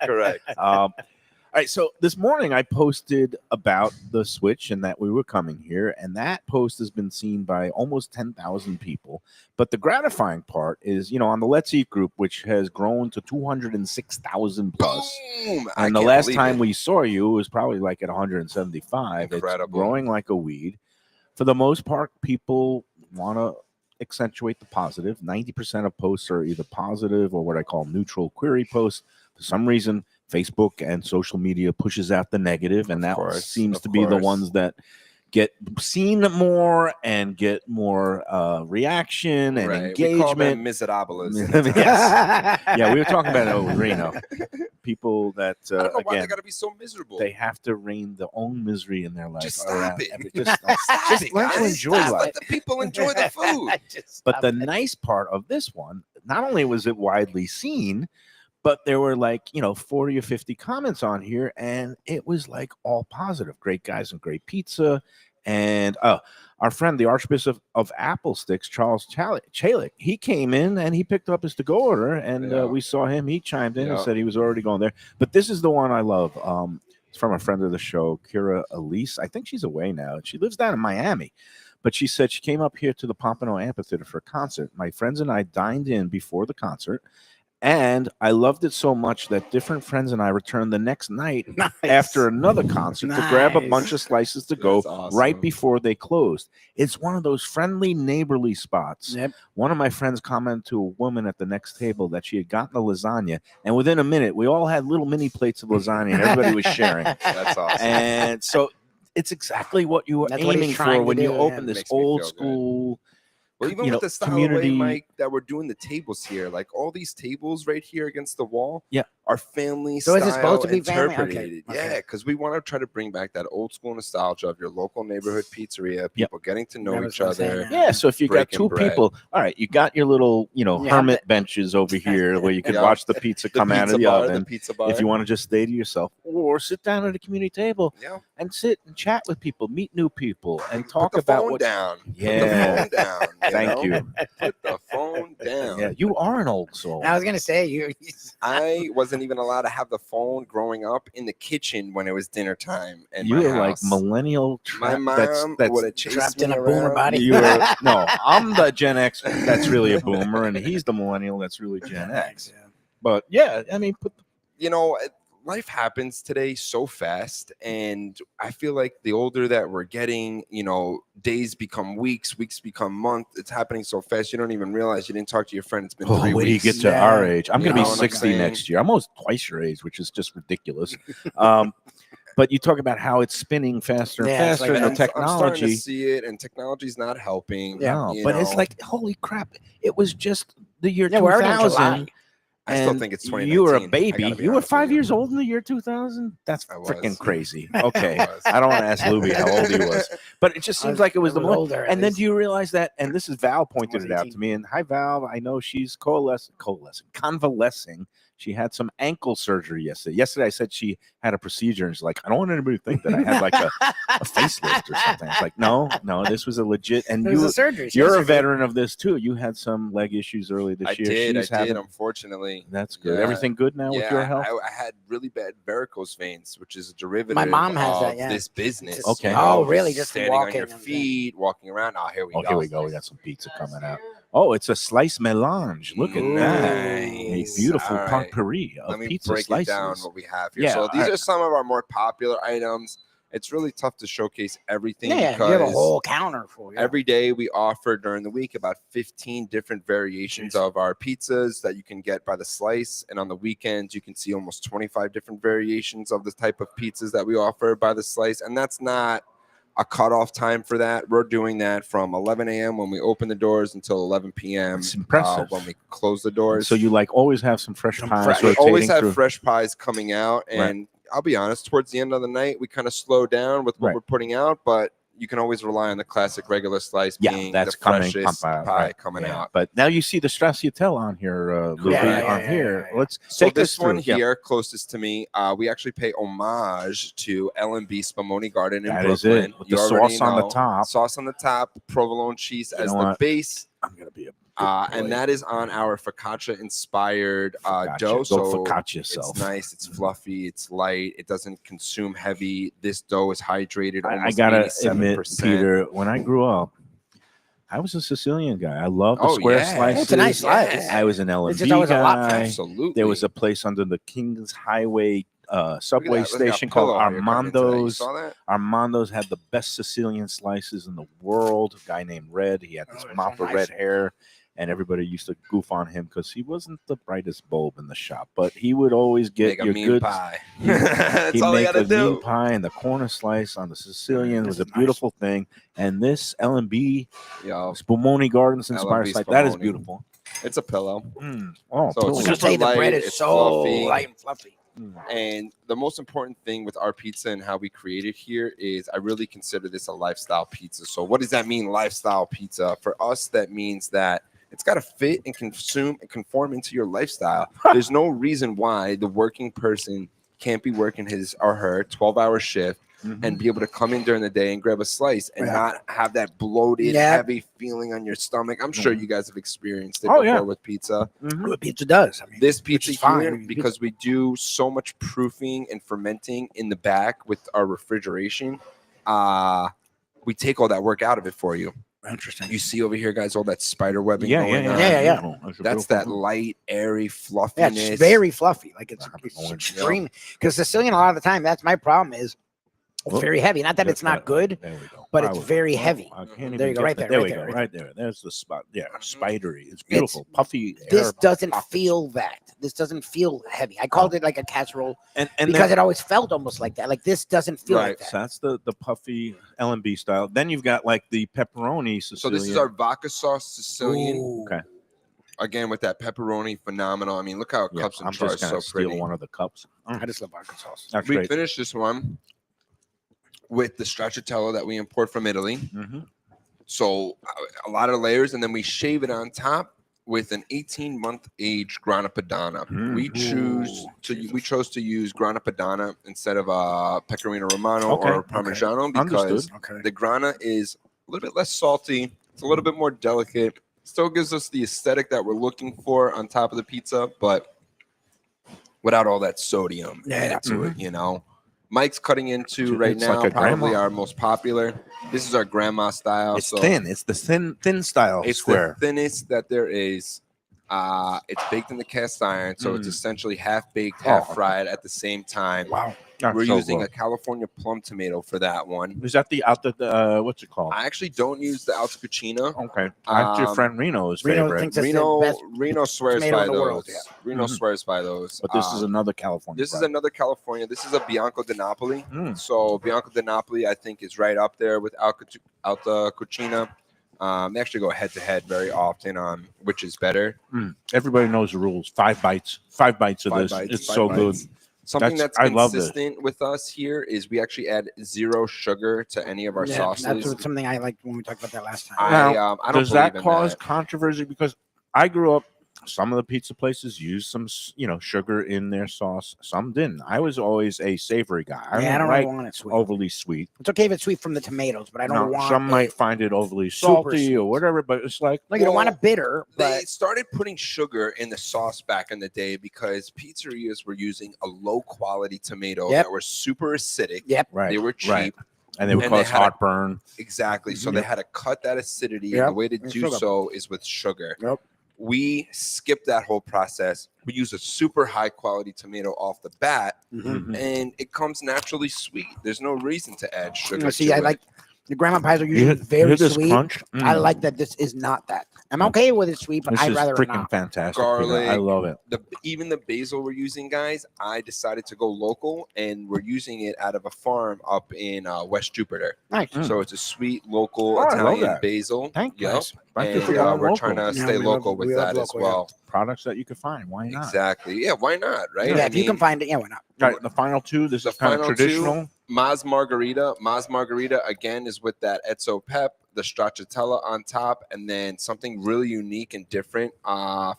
All right, so this morning I posted about the switch and that we were coming here, and that post has been seen by almost 10,000 people. But the gratifying part is, you know, on the Let's Eat group, which has grown to 206,000 plus. Boom! And the last time we saw you, it was probably like at 175. Incredible. It's growing like a weed. For the most part, people want to accentuate the positive. 90% of posts are either positive or what I call neutral query posts. For some reason, Facebook and social media pushes out the negative, and that seems to be the ones that get seen more and get more reaction and engagement. We call them miserables. Yes. Yeah, we were talking about it with Reno. People that I don't know why they again, got to be so miserable. they have to reign their own misery in their life. Just stop around it. every- just learn to guys. enjoy Just life. let the people enjoy the food. But the nice part of this one, not only was it widely seen, but there were like, 40 or 50 comments on here, and it was like all positive. Great guys and great pizza. And our friend, the Archbishop of Apple Sticks, Charles Chalik, he came in and he picked up his to-go order, and we saw him. He chimed in and said he was already going there. But this is the one I love. It's from a friend of the show, Kira Elise. I think she's away now. She lives down in Miami. But she said she came up here to the Pompano Amphitheater for a concert. My friends and I dined in before the concert, and I loved it so much that different friends and I returned the next night after another concert to grab a bunch of slices to go right before they closed. It's one of those friendly, neighborly spots. Yep. One of my friends commented to a woman at the next table that she had gotten a lasagna, and within a minute, we all had little mini plates of lasagna, and everybody was sharing. That's awesome. And so it's exactly what you were That's what he's aiming trying for to when you do, open yeah. this Makes me old feel good. school. Well, even you with know, the style community. of way, Mike, that we're doing the tables here, like all these tables right here against the wall, Yeah. are family So is style it supposed to be family? Okay, interpreted. okay. Yeah, because we want to try to bring back that old school nostalgia of your local neighborhood pizzeria, people getting to know That was each what I'm saying, other. Yeah, so if you got breaking two bread. people, all right, you got your little, You have hermit benches over here where you can Yeah. watch the pizza The come out pizza of the bar, oven. the pizza bar. If you want to just stay to yourself, or sit down at a community table yeah, and sit and chat with people, meet new people, and put talk the about phone what. down. Yeah. Put the phone down. Thank know? you. Put the phone down. Yeah, you are an old soul. I was gonna say you. I wasn't even allowed to have the phone growing up in the kitchen when it was dinner time. In You my were like house. millennial. My mom that's would have chased trapped me in a boomer around. body. you were no. I'm the Gen X. That's really a boomer, and he's the millennial. That's really Gen X. But yeah, I mean, You know, life happens today so fast, and I feel like the older that we're getting, days become weeks, weeks become months. It's happening so fast, you don't even realize you didn't talk to your friend. It's been 3 when you weeks. get to our age, I'm You going to know be what I'm 60 saying? next year. I'm almost twice your age, which is just ridiculous. But you talk about how it's spinning faster and Yeah, it's faster, like and the I'm starting to technology. see it, and technology's not helping. No, you but it's know. like, holy crap! It was just the year Yeah, we're already in 2000. July. I still and think it's you were a 2019. I baby. gotta be You were honest with 5 you. years old in the year 2000. That's I was. freaking crazy. Okay, was. I don't want to ask Lubie how old he was, but it just seems like it was the millennial. older. And then do you realize that? And this is Val pointed was it out 18. to me. And hi, Val. I know she's convalescing. She had some ankle surgery yesterday. Yesterday, I said she had a procedure, and she's like, I don't want anybody to think that I had like a facelift or something. It's like, no, this was a legit. And It was a surgery. She had you're a surgery. veteran of this too. You had some leg issues early this I year. did, unfortunately. That's good. Yeah. Everything good now with your health? I had really bad varicose veins, which is a derivative My mom has of that, yeah. this business. Okay. Oh, really? Just standing on walking your and- feet, walking around. Oh, here we go. Here we go. We got some pizza coming out. Oh, it's a slice melange. Look at that. A Nice. beautiful All right. potpourri of Let me pizza break slices. it down what we have here. Yeah, So these I- are some of our more popular items. It's really tough to showcase everything Yeah, because you have a whole counter for you. every day we offer during the week about 15 different variations of our pizzas that you can get by the slice. And on the weekends, you can see almost 25 different variations of the type of pizzas that we offer by the slice. And that's not a cutoff time for that. We're doing that from 11 a.m. when we open the doors until 11 p.m. It's impressive. When we close the doors. So you like always have some fresh pies We rotating always have through. fresh pies coming out, and I'll be honest, towards the end of the night, we kind of slow down with what we're putting out, but you can always rely on the classic regular slice being that's the coming, freshest pump out, pie coming out. But now you see the stracciatelle on here, Lubie, on here. Let's So take this us one through. here, closest to me, we actually pay homage to L&B Spumoni Garden in That is Brooklyn. it, with You the already sauce on the know. top. Sauce on the top, provolone cheese You as know the what? base. I'm gonna be a And that is on our focaccia inspired dough. Go So focaccia yourself. it's nice, it's fluffy, it's light, it doesn't consume heavy. This dough is hydrated. I Almost gotta 87%. admit, Peter, when I grew up, I was a Sicilian guy. I loved the square slices. It's a nice slice. I was an L&B It's just always a lot guy. Absolutely. There was a place under the Kings Highway subway Look at that. Look at station that called pillow here coming into that. You Armando's. saw that? Armando's had the best Sicilian slices in the world. A guy named Red. He had this mop of red hair, and everybody used to goof on him because he wasn't the brightest bulb in the shop. But he would always get Make a your mean good pie. He'd That's all they make gotta a do. mean pie, and the corner slice on the Sicilian was a beautiful thing. And this L&B Yo, Spumoni Gardens inspired L&B slice, that is Spumoni. beautiful. it's a pillow. Oh, So I totally. was it's gonna say the light, bread is it's so fluffy. light and fluffy. And the most important thing with our pizza and how we create it here is I really consider this a lifestyle pizza. So what does that mean, lifestyle pizza? For us, that means that it's got to fit and consume and conform into your lifestyle. There's no reason why the working person can't be working his or her 12-hour shift and be able to come in during the day and grab a slice and not have that bloated, heavy feeling on your stomach. I'm sure you guys have experienced it before with pizza. What pizza does. I mean, This pizza is fine. here, I mean, because we do so much proofing and fermenting in the back with our refrigeration, we take all that work out of it for you. Interesting. You see over here, guys, all that spider webbing Yeah. That's that light, airy Yeah, fluffiness. it's very fluffy. Like it's orange. extreme. Because Sicilian, a lot of the time, that's my problem is it's very heavy. Not that it's not good, There we go. but it's very heavy. I can't There even you go, get right that. there, There right we go, there, right there. There's the spot. Yeah, spidery. It's beautiful, puffy. This air doesn't pockets. feel that. This doesn't feel heavy. I called it like a casserole and because it always felt almost like that. Like this doesn't feel like that. So that's the puffy L&B style. Then you've got like the pepperoni Sicilian. So this is our vodka sauce Sicilian. Ooh. Okay. Again, with that pepperoni, phenomenal. I mean, look how it cups and I'm jar just is gonna so steal pretty. one of the cups. I just love vodka sauce. That's We great. finished this one with the stracciatella that we import from Italy. Mhm. So a lot of layers, and then we shave it on top with an 18-month aged Grana Padano. We chose to use Grana Padano instead of Pecorino Romano or Parmigiano because the Grana is a little bit less salty. It's a little bit more delicate. Still gives us the aesthetic that we're looking for on top of the pizza, but without all that sodium added to it, you know. Mike's cutting into right It's now like a probably grandma. our most popular. This is our grandma style. It's so thin. It's the thin style it's square. the thinnest that there is. It's baked in the cast iron, so it's essentially half baked, half fried at the same time. Wow. We're using a California plum tomato for that one. Is that the what's it called? I actually don't use the Alta Cucina. Okay, that's your friend Reno's Reno favorite. thinks that's the best Reno swears tomato by in the those. world, yeah. Reno swears by those. But this is another California. This is another California. This is a Bianco di Napoli. Mm. So Bianco di Napoli, I think, is right up there with Alta Cucina. They actually go head to head very often on which is better. Everybody knows the rules. 5 bites. 5 bites of this. It's so good. Something that's I love consistent with us here is we actually add 0 sugar to any of our sauces. That's something I liked when we talked about that last time. I don't Does that believe in cause that. controversy? Because I grew up, some of the pizza places used some, sugar in their sauce. Some didn't. I was always a savory guy. I don't like want it sweet. overly sweet. It's okay if it's sweet from the tomatoes, but I don't Now, want some it might find it overly super salty sweet. or whatever, but it's like, you don't want it bitter, They but started putting sugar in the sauce back in the day because pizzerias were using a low quality tomato that were super acidic. right, They were cheap. right. And they would cause heartburn. Exactly. So they had to cut that acidity. And the way to do so is with sugar. We skipped that whole process. We use a super high quality tomato off the bat, and it comes naturally sweet. There's no reason to add sugar. see, I like the grandma pies are usually very sweet. Crunch? I like that this is not that. I'm okay with it sweet, but This I'd is rather it freaking not. fantastic. Peter. Garlic. I love it. Even the basil we're using, guys, I decided to go local, and we're using it out of a farm up in West Jupiter. Nice. So it's a sweet local Oh, I love Italian that. basil. Thank you. Thank you And for going we're local. trying to Yeah, stay we local love- with we love that as local, yeah. well. Products that you can find. Why not? Exactly. Yeah, why not? Right? Yeah, I if you can mean, find it, why not? All right, the final two. This The is kind of final traditional. two, Mas Margarita. Mas Margarita, again, is with that Ezzo Pep, the stracciatella on top, and then something really unique and different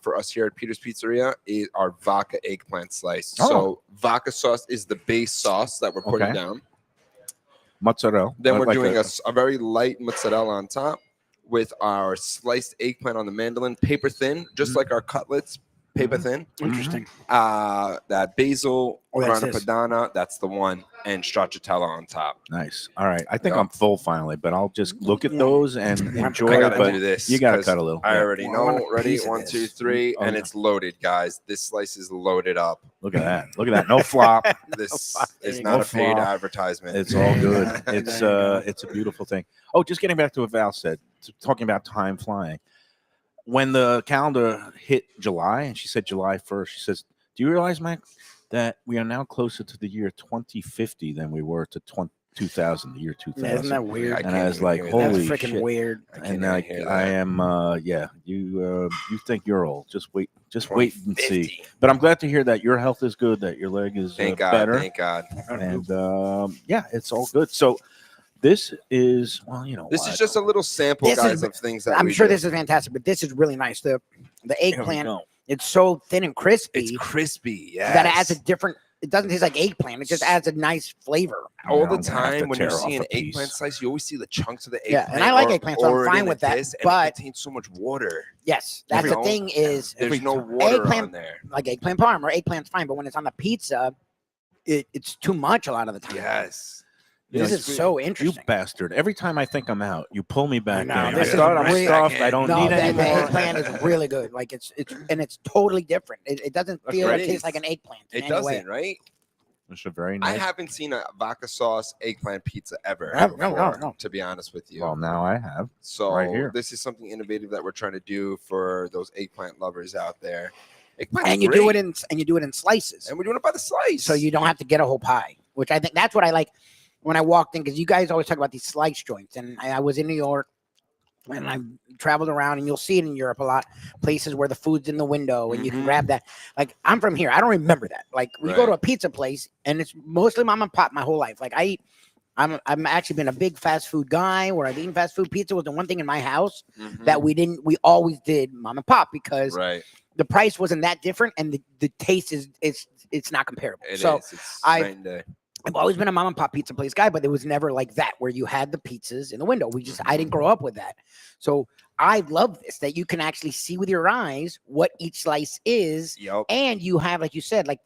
for us here at Peter's Pizzeria is our vodka eggplant slice. Oh. So vodka sauce is the base sauce that we're putting down. Mozzarella. Then we're Like doing a very light mozzarella on top with our sliced eggplant on the mandolin, paper thin, just like our cutlets, paper thin. Interesting. That basil, Oh, that's grana this. padano, that's the one, and stracciatella on top. Nice. All right. I think Yeah. I'm full finally, but I'll just look at those and enjoy I it. gotta But do this. you gotta 'cause cut a little. I Yeah. already Well, I want know. a Ready? piece of 1, this. 2, 3, Oh, and yeah. it's loaded, guys. This slice is loaded up. Look at that. Look at that. No flop. This There is you not go. a paid Flop. advertisement. It's all good. There you It's go. it's a beautiful thing. Oh, just getting back to what Val said, talking about time flying. When the calendar hit July, and she said July 1st, she says, "Do you realize, Mac, that we are now closer to the year 2050 than we were to 2000, the year 2000?" Yeah, isn't that weird? I And can't I was even like, hear holy That's that. freaking shit. weird. I can't And even like hear I that. am, you think you're old. Just wait and see. 2050. But I'm glad to hear that your health is good, that your leg is Thank God. better, Thank God. and yeah, it's all good. So this is, well, you know, This what? is just a little sample, This guys, is- of things that I'm we sure do. this is fantastic, but this is really nice. The Here we eggplant, go. it's so thin and crispy It's crispy. Yeah. that it adds a different. It doesn't taste like eggplant. It just adds a nice flavor. all Yeah, the I'm gonna have to time when you tear see off an a piece. eggplant slice, you always see the chunks of the Yeah, eggplant. and I like or- eggplant, so I'm or fine in with a that, dish, and but- it contains so much water. Yes, that's You the know, thing is There's no water eggplant- on there. like eggplant parm or eggplant's fine, but when it's on the pizza, it's too much a lot of the time. Yes. This Yes, is so You interesting. bastard. Every time I think I'm out, you pull me back know, in. I this is thought I'm really- stuffed. I don't No, need the any more. eggplant is really good. Like it's totally different. It doesn't That's feel right. or taste like an eggplant. in It any way. doesn't, right? It's a very I nice. haven't seen a vodka sauce eggplant pizza ever. No, before, no. To be honest with you. Well, now I have. So right here. this is something innovative that we're trying to do for those eggplant lovers out there. Eggplant's And you great. do it in slices. And we're doing it by the slice. So you don't have to get a whole pie, which I think that's what I like when I walked in, because you guys always talk about these slice joints. And I was in New York and I traveled around, and you'll see it in Europe a lot, places where the food's in the window and you can grab that. Like, I'm from here. I don't remember that. Like, we go to a pizza place and it's mostly mom and pop my whole life. Like, I'm actually been a big fast food guy where I've eaten fast food. Pizza was the one thing in my house that we always did mom and pop, because the price wasn't that different and the taste it's not comparable. It's I've night and day. always been a mom and pop pizza place guy, but it was never like that where you had the pizzas in the window. I didn't grow up with that. So I love this, that you can actually see with your eyes what each slice is. And you have, like you said, like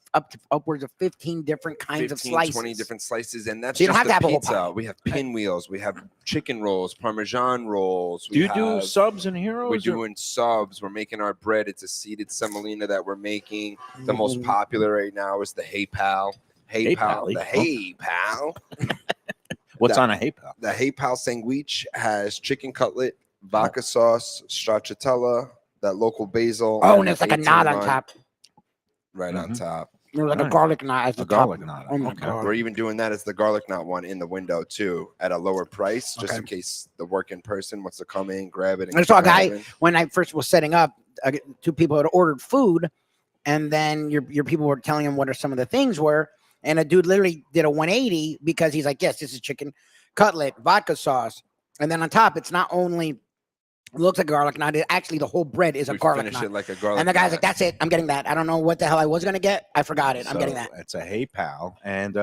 upwards of 15 different kinds of slices. 20 different slices. And that's So you don't just have to the have a whole pizza. pie. We have pinwheels. We have chicken rolls, Parmesan rolls. Do you do subs and heroes? We're doing subs. We're making our bread. It's a seeded semolina that we're making. The most popular right now is the Hey Pal. Hey Pal. The Hey Pal. What's on a Hey Pal? The Hey Pal sandwich has chicken cutlet, vodka sauce, stracciatella, that local basil. Oh, and it's like a knot on top. Right on top. There's like a garlic knot as the garlic top. knot. Oh my Okay. God. We're even doing that as the garlic knot one in the window too, at a lower price, just in case the working person wants to come in, grab it. I saw a guy when I first was setting up. Two people had ordered food, and then your people were telling him what are some of the things were, and a dude literally did a 180 because he's like, yes, this is chicken cutlet, vodka sauce, and then on top it's not only looks like garlic knot, it actually the whole bread is a garlic knot. It like a garlic and the guy's knot. like, that's it, I'm getting that. I don't know what the hell I was gonna get. I forgot it. I'm getting that. It's a Hey Pal, and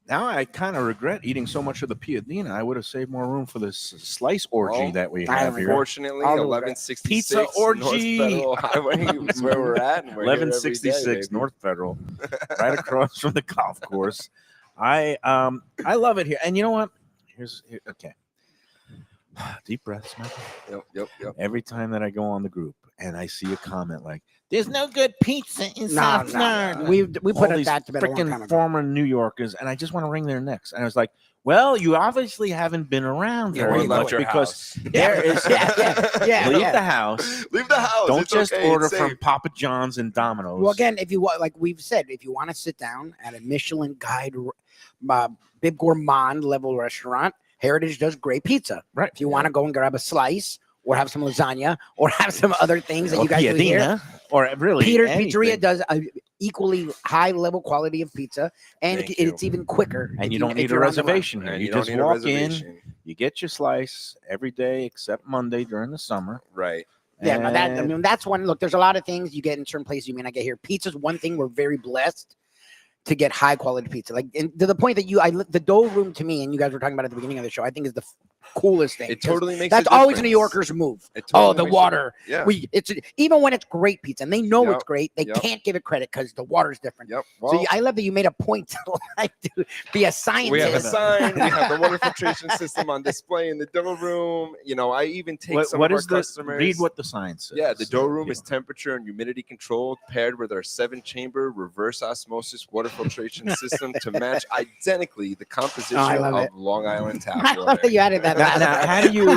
now I kind of regret eating so much of the piadina. I would have saved more room for this slice orgy that we have here. Unfortunately, I'll do 1166 Pizza orgy. North Federal Highway is where we're at. And we're 1166 North Federal, right across from the golf course. I love it here, and you know what? Okay. Deep breaths, Michael. Yep. Every time that I go on the group and I see a comment like, "There's no good pizza in South Florida," We put all these that to bed a long time freaking ago. former New Yorkers, and I just want to wring their necks. And I was like, "Well, you obviously haven't been around Yeah, very well, much your because house. there is leave the house. Leave the house. Don't It's just okay, order it's from safe. Papa John's and Domino's." Well, again, if you want, like we've said, if you want to sit down at a Michelin guide, big gourmand level restaurant, Heritage does great pizza. Right. If you want to go and grab a slice or have some lasagna or have some other things that Or you guys do here, piadina, or really Peter's anything. Pizzeria does a equally high level quality of pizza, and Thank it's even quicker. And if you don't if need a you're on the run. reservation here. And You don't just need a walk in, reservation. you get your slice every day except Monday during the summer. Right. Yeah, no, that I And- mean that's one. Look, there's a lot of things you get in certain places you may not get here. Pizza's one thing we're very blessed to get high quality pizza. Like and to the point that the dough room to me, and you guys were talking about at the beginning of the show, I think is the coolest thing. It totally makes That's a always a difference. New Yorker's move. It totally The makes a- water. Yeah. It's even when it's great pizza, and they know Yep. it's great, they Yep. can't give it credit because the water's different. Yep. So I love that you made a point to like to be a scientist. We have a sign. We have the water filtration system on display in the dough room. You know, I even take some what of is our the customers. read what the sign says? Yeah, the dough room Yeah. is temperature and humidity controlled, paired with our 7-chamber reverse osmosis water filtration system to match identically the composition I love of it. Long Island tap I water. love that you added that. Now, how do you?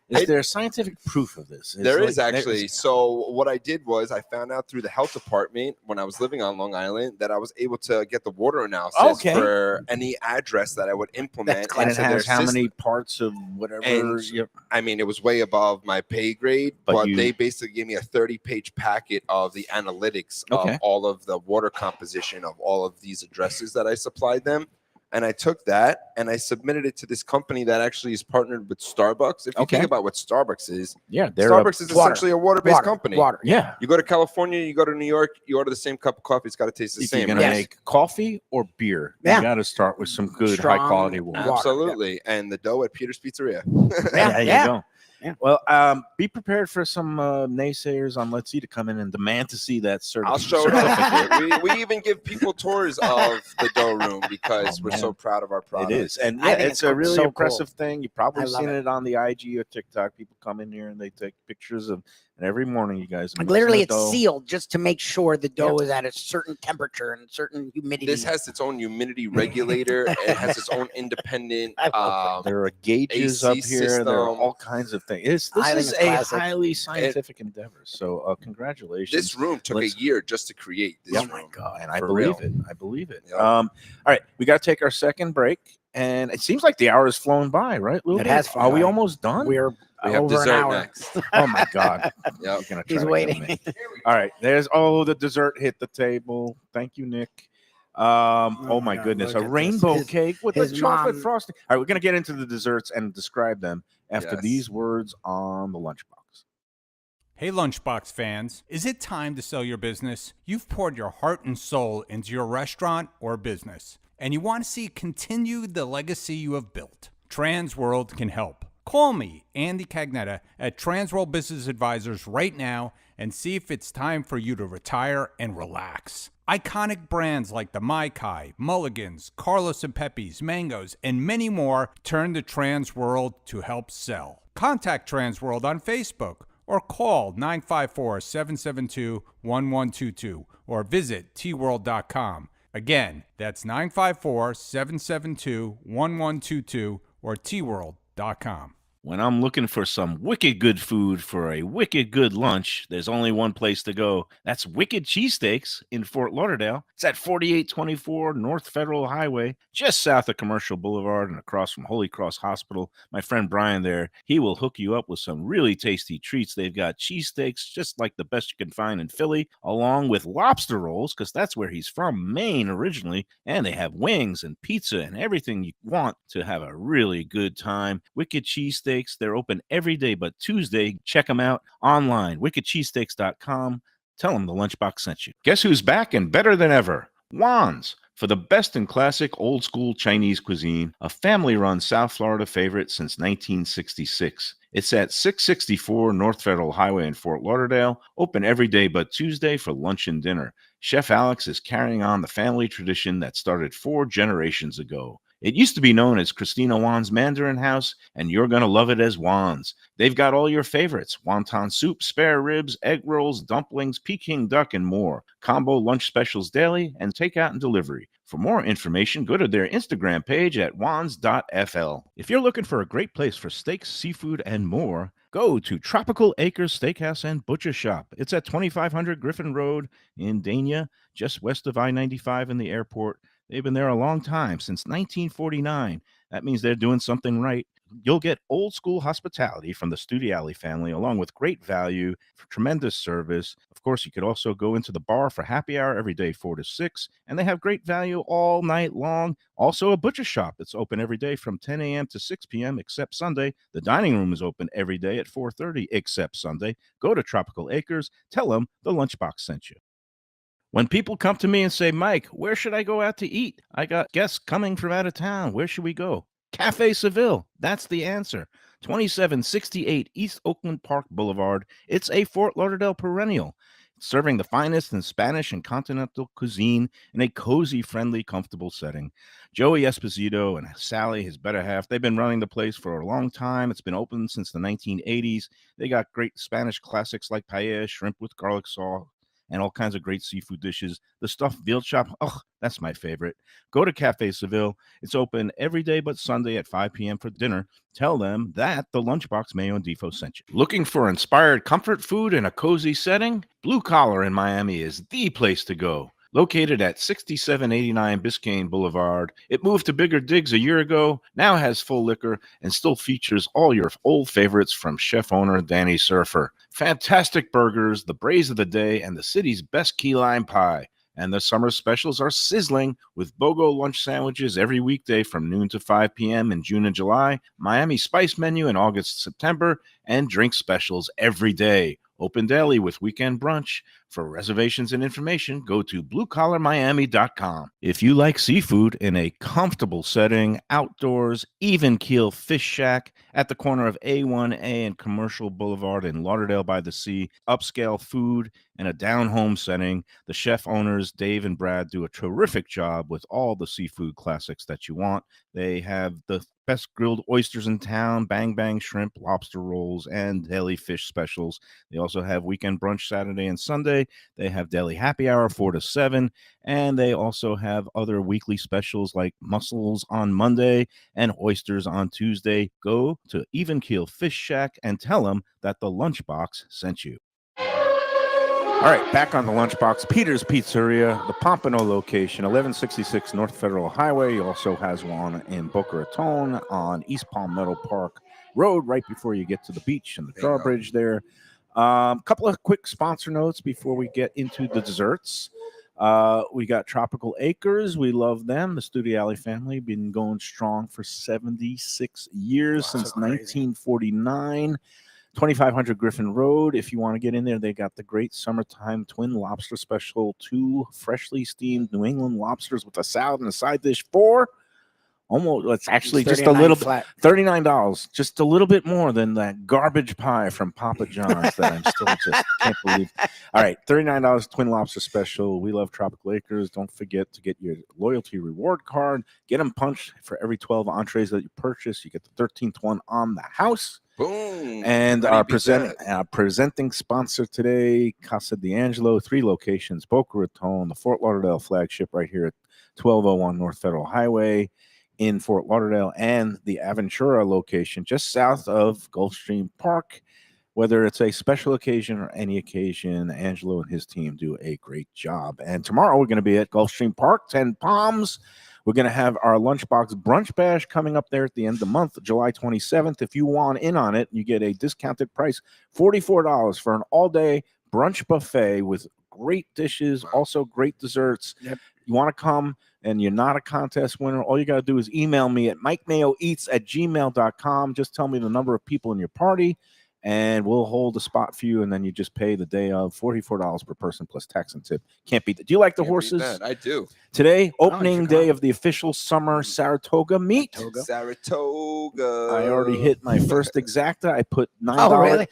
Is It- there scientific proof of this? There is actually. So what I did was I found out through the health department when I was living on Long Island that I was able to get the water analysis Okay. for any address that I would implement. And it into their has how many system. parts of whatever? And Yep. I mean, it was way above my pay grade, But but you- they basically gave me a 30-page packet of the analytics Okay. of all of the water composition of all of these addresses that I supplied them. And I took that and I submitted it to this company that actually is partnered with Starbucks. If you Okay. think about what Starbucks is, Yeah, they're Starbucks is Water. essentially a water-based company. Water. yeah. You go to California, you go to New York, you order the same cup of coffee. It's got to taste the If you're same. gonna right? Yes. make coffee or beer, Yeah. you got to start with some good, Strong high quality water. water. Absolutely. And the dough at Peter's Pizzeria. There you Yeah. go. Yeah. Well, be prepared for some naysayers on Let's Eat to come in and demand to see that I'll show it certificate. off. We even give people tours of the dough room because we're so proud of our product. It is, and I yeah, think it's it's a really so cool. impressive thing. You've probably I love seen it. it on the IG or TikTok. People come in here and they take pictures of And every morning, you guys, Like mix literally, the it's dough. sealed just to make sure the dough is at a certain temperature and certain humidity. This has its own humidity regulator. It has its own independent. There are gauges AC up here. There are system. all kinds of things. I This think is it's a classic. highly scientific endeavor. So congratulations. This room took Let's- a year just to create. This Oh my room. God. And I For believe real. it. I believe it. Yep. All right. We got to take our second break. And it seems like the hour has flown by, right, Lubie? It has Are flown we by. almost done? We're We have over an dessert hour. next. Oh my God. Yep. You're gonna try He's to kill waiting. me. All right. There's the dessert hit the table. Thank you, Nick. Oh my God, goodness. A look at this. rainbow His- cake with a his chocolate mom- frosting. All right, we're gonna get into the desserts and describe them after Yes. these words on the lunchbox. Hey Lunchbox fans, is it time to sell your business? You've poured your heart and soul into your restaurant or business, and you want to see continue the legacy you have built. Transworld can help. Call me, Andy Cagnetta, at Transworld Business Advisors right now and see if it's time for you to retire and relax. Iconic brands like the Mai Kai, Mulligans, Carlos and Pepe's, Mangoes, and many more turn to Transworld to help sell. Contact Transworld on Facebook or call 954-772-1122 or visit tworld.com. Again, that's 954-772-1122 or tworld.com. When I'm looking for some wicked good food for a wicked good lunch, there's only one place to go. That's Wicked Cheesesteaks in Fort Lauderdale. It's at 4824 North Federal Highway, just south of Commercial Boulevard and across from Holy Cross Hospital. My friend Brian there, he will hook you up with some really tasty treats. They've got cheesesteaks, just like the best you can find in Philly, along with lobster rolls, because that's where he's from, Maine originally. And they have wings and pizza and everything you want to have a really good time. Wicked Cheesesteaks. They're open every day but Tuesday. Check them out online, wickedcheesesteaks.com. Tell them the Lunchbox sent you. Guess who's back and better than ever? Juan's. For the best in classic old school Chinese cuisine, a family-run South Florida favorite since 1966. It's at 664 North Federal Highway in Fort Lauderdale, open every day but Tuesday for lunch and dinner. Chef Alex is carrying on the family tradition that started 4 generations ago. It used to be known as Christina Juan's Mandarin House, and you're going to love it as Juan's. They've got all your favorites: wonton soup, spare ribs, egg rolls, dumplings, Peking duck, and more. Combo lunch specials daily and takeout and delivery. For more information, go to their Instagram page at wans.fl. If you're looking for a great place for steaks, seafood, and more, go to Tropical Acres Steakhouse and Butcher Shop. It's at 2500 Griffin Road in Dania, just west of I-95 in the airport. They've been there a long time, since 1949. That means they're doing something right. You'll get old school hospitality from the Studiali family, along with great value, for tremendous service. Of course, you could also go into the bar for happy hour every day, 4 to 6, and they have great value all night long. Also, a butcher shop that's open every day from 10 a.m. to 6 p.m. except Sunday. The dining room is open every day at 4:30 except Sunday. Go to Tropical Acres. Tell them the Lunchbox sent you. When people come to me and say, Mike, where should I go out to eat? I got guests coming from out of town. Where should we go? Cafe Seville. That's the answer. 2768 East Oakland Park Boulevard. It's a Fort Lauderdale perennial, serving the finest in Spanish and continental cuisine in a cozy, friendly, comfortable setting. Joey Esposito and Sally, his better half, they've been running the place for a long time. It's been open since the 1980s. They got great Spanish classics like paella, shrimp with garlic sauce, and all kinds of great seafood dishes. The stuffed veal chop, that's my favorite. Go to Cafe Seville. It's open every day but Sunday at 5 p.m. for dinner. Tell them that the Lunchbox Mayo and Defo sent you. Looking for inspired comfort food in a cozy setting? Blue Collar in Miami is the place to go. Located at 6789 Biscayne Boulevard, it moved to bigger digs a year ago, now has full liquor, and still features all your old favorites from chef owner Danny Surfer. Fantastic burgers, the braise of the day, and the city's best key lime pie. And the summer specials are sizzling with BOGO lunch sandwiches every weekday from noon to 5 p.m. in June and July, Miami Spice menu in August, September, and drink specials every day. Open daily with weekend brunch. For reservations and information, go to bluecollarmiami.com. If you like seafood in a comfortable setting, outdoors, even keel fish shack at the corner of A1A and Commercial Boulevard in Lauderdale by the Sea, upscale food in a down-home setting, the chef owners, Dave and Brad, do a terrific job with all the seafood classics that you want. They have the best grilled oysters in town, bang bang shrimp, lobster rolls, and deli fish specials. They also have weekend brunch Saturday and Sunday. They have deli happy hour 4 to 7, and they also have other weekly specials like mussels on Monday and oysters on Tuesday. Go to Even Keel Fish Shack and tell them that the Lunchbox sent you. All right, back on the Lunchbox, Peter's Pizzeria, the Pompano location, 1166 North Federal Highway. He also has one in Boca Raton on East Palmetto Park Road, right before you get to the beach and the drawbridge there. Couple of quick sponsor notes before we get into the desserts. We got Tropical Acres. We love them. The Studio Alley family been going strong for 76 years, since 1949. 2500 Griffin Road. If you want to get in there, they got the great summertime twin lobster special. 2 freshly steamed New England lobsters with a salad and a side dish for almost, it's actually just a little bit, $39, just a little bit more than that garbage pie from Papa John's that I'm still just can't believe. All right, $39 twin lobster special. We love Tropical Acres. Don't forget to get your loyalty reward card. Get them punched for every 12 entrees that you purchase. You get the 13th one on the house. Boom. And our presenting sponsor today, Casa D'Angelo, 3 locations, Boca Raton, the Fort Lauderdale flagship right here at 1201 North Federal Highway in Fort Lauderdale, and the Aventura location just south of Gulfstream Park. Whether it's a special occasion or any occasion, Angelo and his team do a great job. And tomorrow we're going to be at Gulfstream Park, 10 Palms. We're going to have our Lunchbox Brunch Bash coming up there at the end of the month, July 27th. If you want in on it, you get a discounted price, $44 for an all-day brunch buffet with great dishes, also great desserts. Yep. You want to come and you're not a contest winner, all you got to do is email me at mikemayoeats@gmail.com. Just tell me the number of people in your party, and we'll hold a spot for you, and then you just pay the day of $44 per person plus tax and tip. Can't beat that. Do you like the horses? I do. Today, opening day of the official summer Saratoga meet. Saratoga. I already hit my first exacta. I put $9. Oh, really?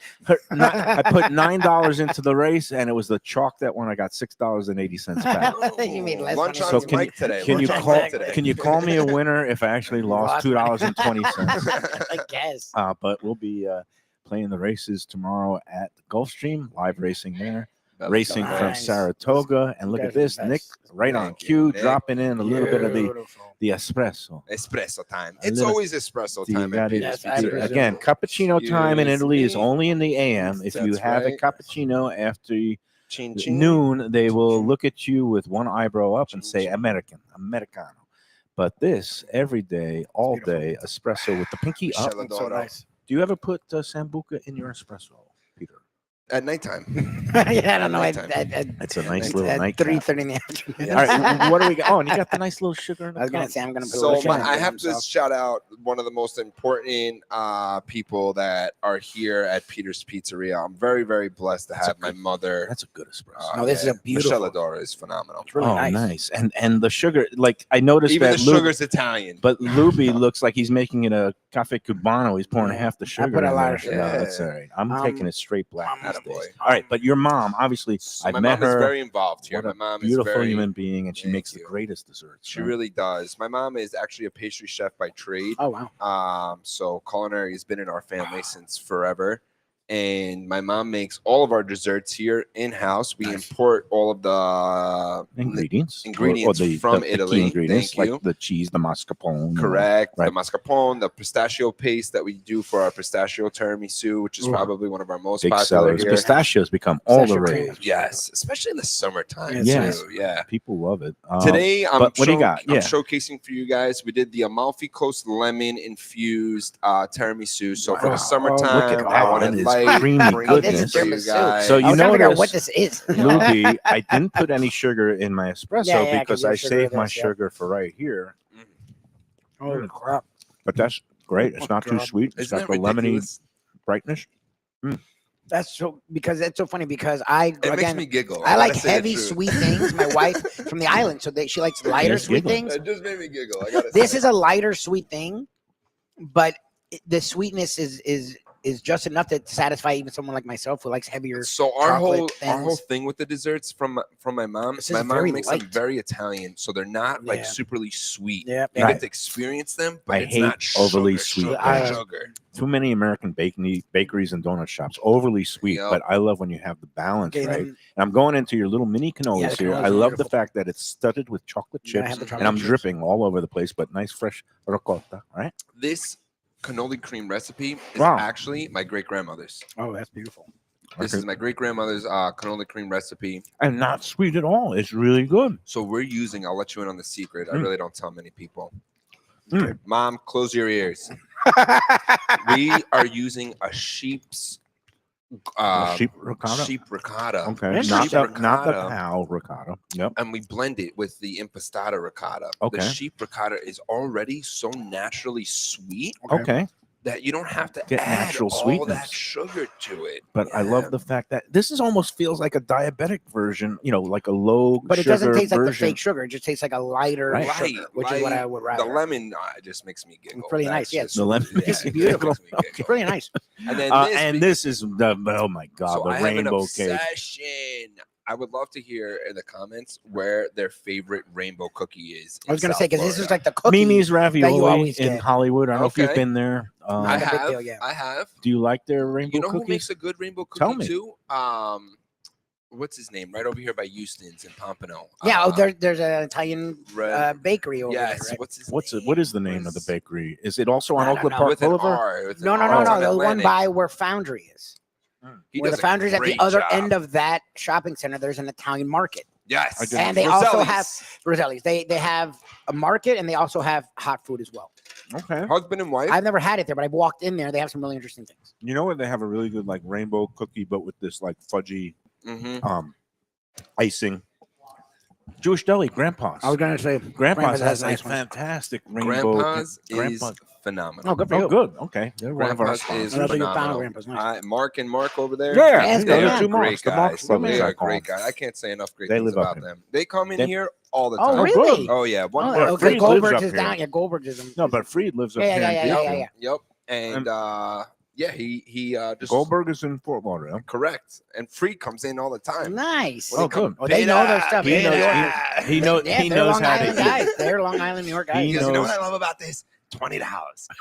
I put $9 into the race, and it was the chalk that won. I got $6.80 back. You mean less Lunch money? on Mike today. Can you call me a winner if I actually lost $2.20? I guess. But we'll be playing the races tomorrow at Gulfstream, live racing there. Racing from Saratoga. And look at this, Nick, right on cue, dropping in a little bit of the espresso. Espresso time. It's always espresso time. Again, cappuccino time in Italy is only in the AM. If you have a cappuccino after noon, they will look at you with one eyebrow up and say Americano. But this, every day, all day, espresso with the pinky up. So nice. Do you ever put Sambuca in your espresso, Peter? At nighttime. Yeah, I don't know. It's a nice little night. 3:30 in the afternoon. All right, what do we got? Oh, and you got the nice little sugar in the I was cup. gonna say I'm gonna put So I have to shout out one of the most important people that are here at Peter's Pizzeria. I'm very, very blessed to have my mother. That's a good espresso. No, this is a beautiful. Michelle Adora is phenomenal. It's really nice. And the sugar, like I noticed Even that the sugar's Italian. But Lubie looks like he's making it a cafe cubano. He's pouring half the sugar. put a in lot there. of sugar. No, that's all right. I'm taking it straight black these days. Attaboy. All right, but your mom, obviously, I've my met mom her. is very involved here. What My a mom is beautiful very human being, and she Thank makes you. the greatest desserts. She right? really does. My mom is actually a pastry chef by trade. Oh wow. So culinary has been in our family since forever. And my mom makes all of our desserts here in-house. We import all of the ingredients from the Italy. key ingredients, Thank you. like the cheese, the mascarpone. Correct. Right. The mascarpone, the pistachio paste that we do for our pistachio tiramisu, which is probably one of our most Big popular sellers. here. Pistachios become all the Pistachio rage. Yes, especially in the summertime. Yes. Too. Yeah. People love it. Today, I'm but what do you got? I'm Yeah. showcasing for you guys. We did the Amalfi Coast lemon infused tiramisu. So for Wow. the summertime, Look at I that. want That to is light creamy bring goodness. this for you guys. So I you was trying to figure out notice, what this is. Lubie, I didn't put any sugar in my espresso Yeah, because 'cause your I sugar saved is my this, yeah. sugar for right here. Holy crap. But that's great. It's not too sweet. It's Isn't got that the lemony ridiculous? brightness. That's so because it's so funny because I It makes again me giggle. I gotta like say the heavy truth. sweet things. My wife from the island, so she likes lighter Yes, sweet giggling. things. It just made me giggle. I gotta This say. is a lighter sweet thing, but the sweetness is just enough to satisfy even someone like myself who likes heavier. So our whole things. thing with the desserts from my mom. This My is mom very makes them light. very Italian, so they're not like Yeah. superly sweet. Yeah, You Right. get to experience them, but I it's hate not overly sugar, sweet Sugar, things. sugar. Too many American bakeries and donut shops, overly sweet. Yep. But I love when you have the balance, Okay, right? then And I'm going into your little mini Yeah, cannolis the here. cannolis I are love the beautiful. fact that it's studded with chocolate You gotta chips, have the and I'm chocolate chips. dripping all over the place. But nice fresh ricotta, right? This cannoli cream recipe is Wow. actually my great grandmother's. Oh, that's beautiful. This Okay. is my great grandmother's cannoli cream recipe. And not sweet at all. It's really good. So we're using. I'll let you in on the secret. I Mm. really don't tell many people. Mm. Mom, close your ears. We are using a sheep's Sheep ricotta. sheep ricotta. Okay, Interesting. not the cow ricotta. Yep. And we blend it with the impastata ricotta. Okay. The sheep ricotta is already so naturally sweet Okay. that you don't have to Get add natural all sweetness. that sugar to it. But I Yeah. love the fact that this is almost feels like a diabetic version. You know, like a low But it sugar doesn't taste like the version. fake sugar. It just tastes like a lighter Right. sugar, which is what I would rather. The lemon it just makes me giggle. Pretty That's nice, yes. just- The lemon yeah, makes it you just giggle. makes me Okay. giggle. Pretty nice. And then And this is the oh my god, so the I have an rainbow cake. obsession. I would love to hear in the comments where their favorite rainbow cookie is. I was in gonna say South because this is Florida. like the cookie. Mimi's ravioli always in get. Hollywood. I don't know if you've Okay. been there. I Not a big have. deal, yeah. I have. Do you like their rainbow You know who cookies? makes a good rainbow Tell cookie me. too? What's his name? Right over here by Houston's in Pompano. Yeah, there's an Italian Red- bakery over yes. there. Right? What's his What name? is the name of the bakery? Is it also on I don't Oakland know. Park With an Boulevard? R. with an No, R. no, It's on the one Atlantic. by where Foundry is. He Where the does a Foundry's at the great other job. end of that shopping center. There's an Italian market. Yes. I didn't- And they also Roselli's. have Roselli's. They have a market and they also have hot food as well. Okay. husband and wife. I've never had it there, but I've walked in there. They have some really interesting things. You know what? They have a really good like rainbow cookie, but with this like fudgy Mm-hmm. icing. Jewish Deli, Grandpa's. I was gonna say Grandpa's has a nice ones. fantastic rainbow. Grandpa's is Grandpa- phenomenal. Oh, good for Oh, you. good. Okay. They're one of our Grandpa's sponsors. is I don't think you found phenomenal. Grandpa's nice. Mark over there. Yeah, Yes, they good are man. two great Marks, the guys. Marks brothers, They I are call great them. guys. I can't say enough great They things live up about here. them. They come in They- here all the Oh, time. really? Oh yeah. One Oh, Well, okay. Freed lives Goldberg's up is here. down. Yeah, Goldberg's is. No, but Freed lives up Yeah, here. yeah, in yeah, Beacon. yeah. Yep. And yeah, he just Goldberg is in Fort Lauderdale. correct. And Free comes in all the time. Nice. Oh, good. Oh, they know their Beta, stuff. He They knows. know- He knows. Yeah, He they're knows Long how Island to. guys. They're Long Island, New York guys. He Because you know knows- what I love about this? $20.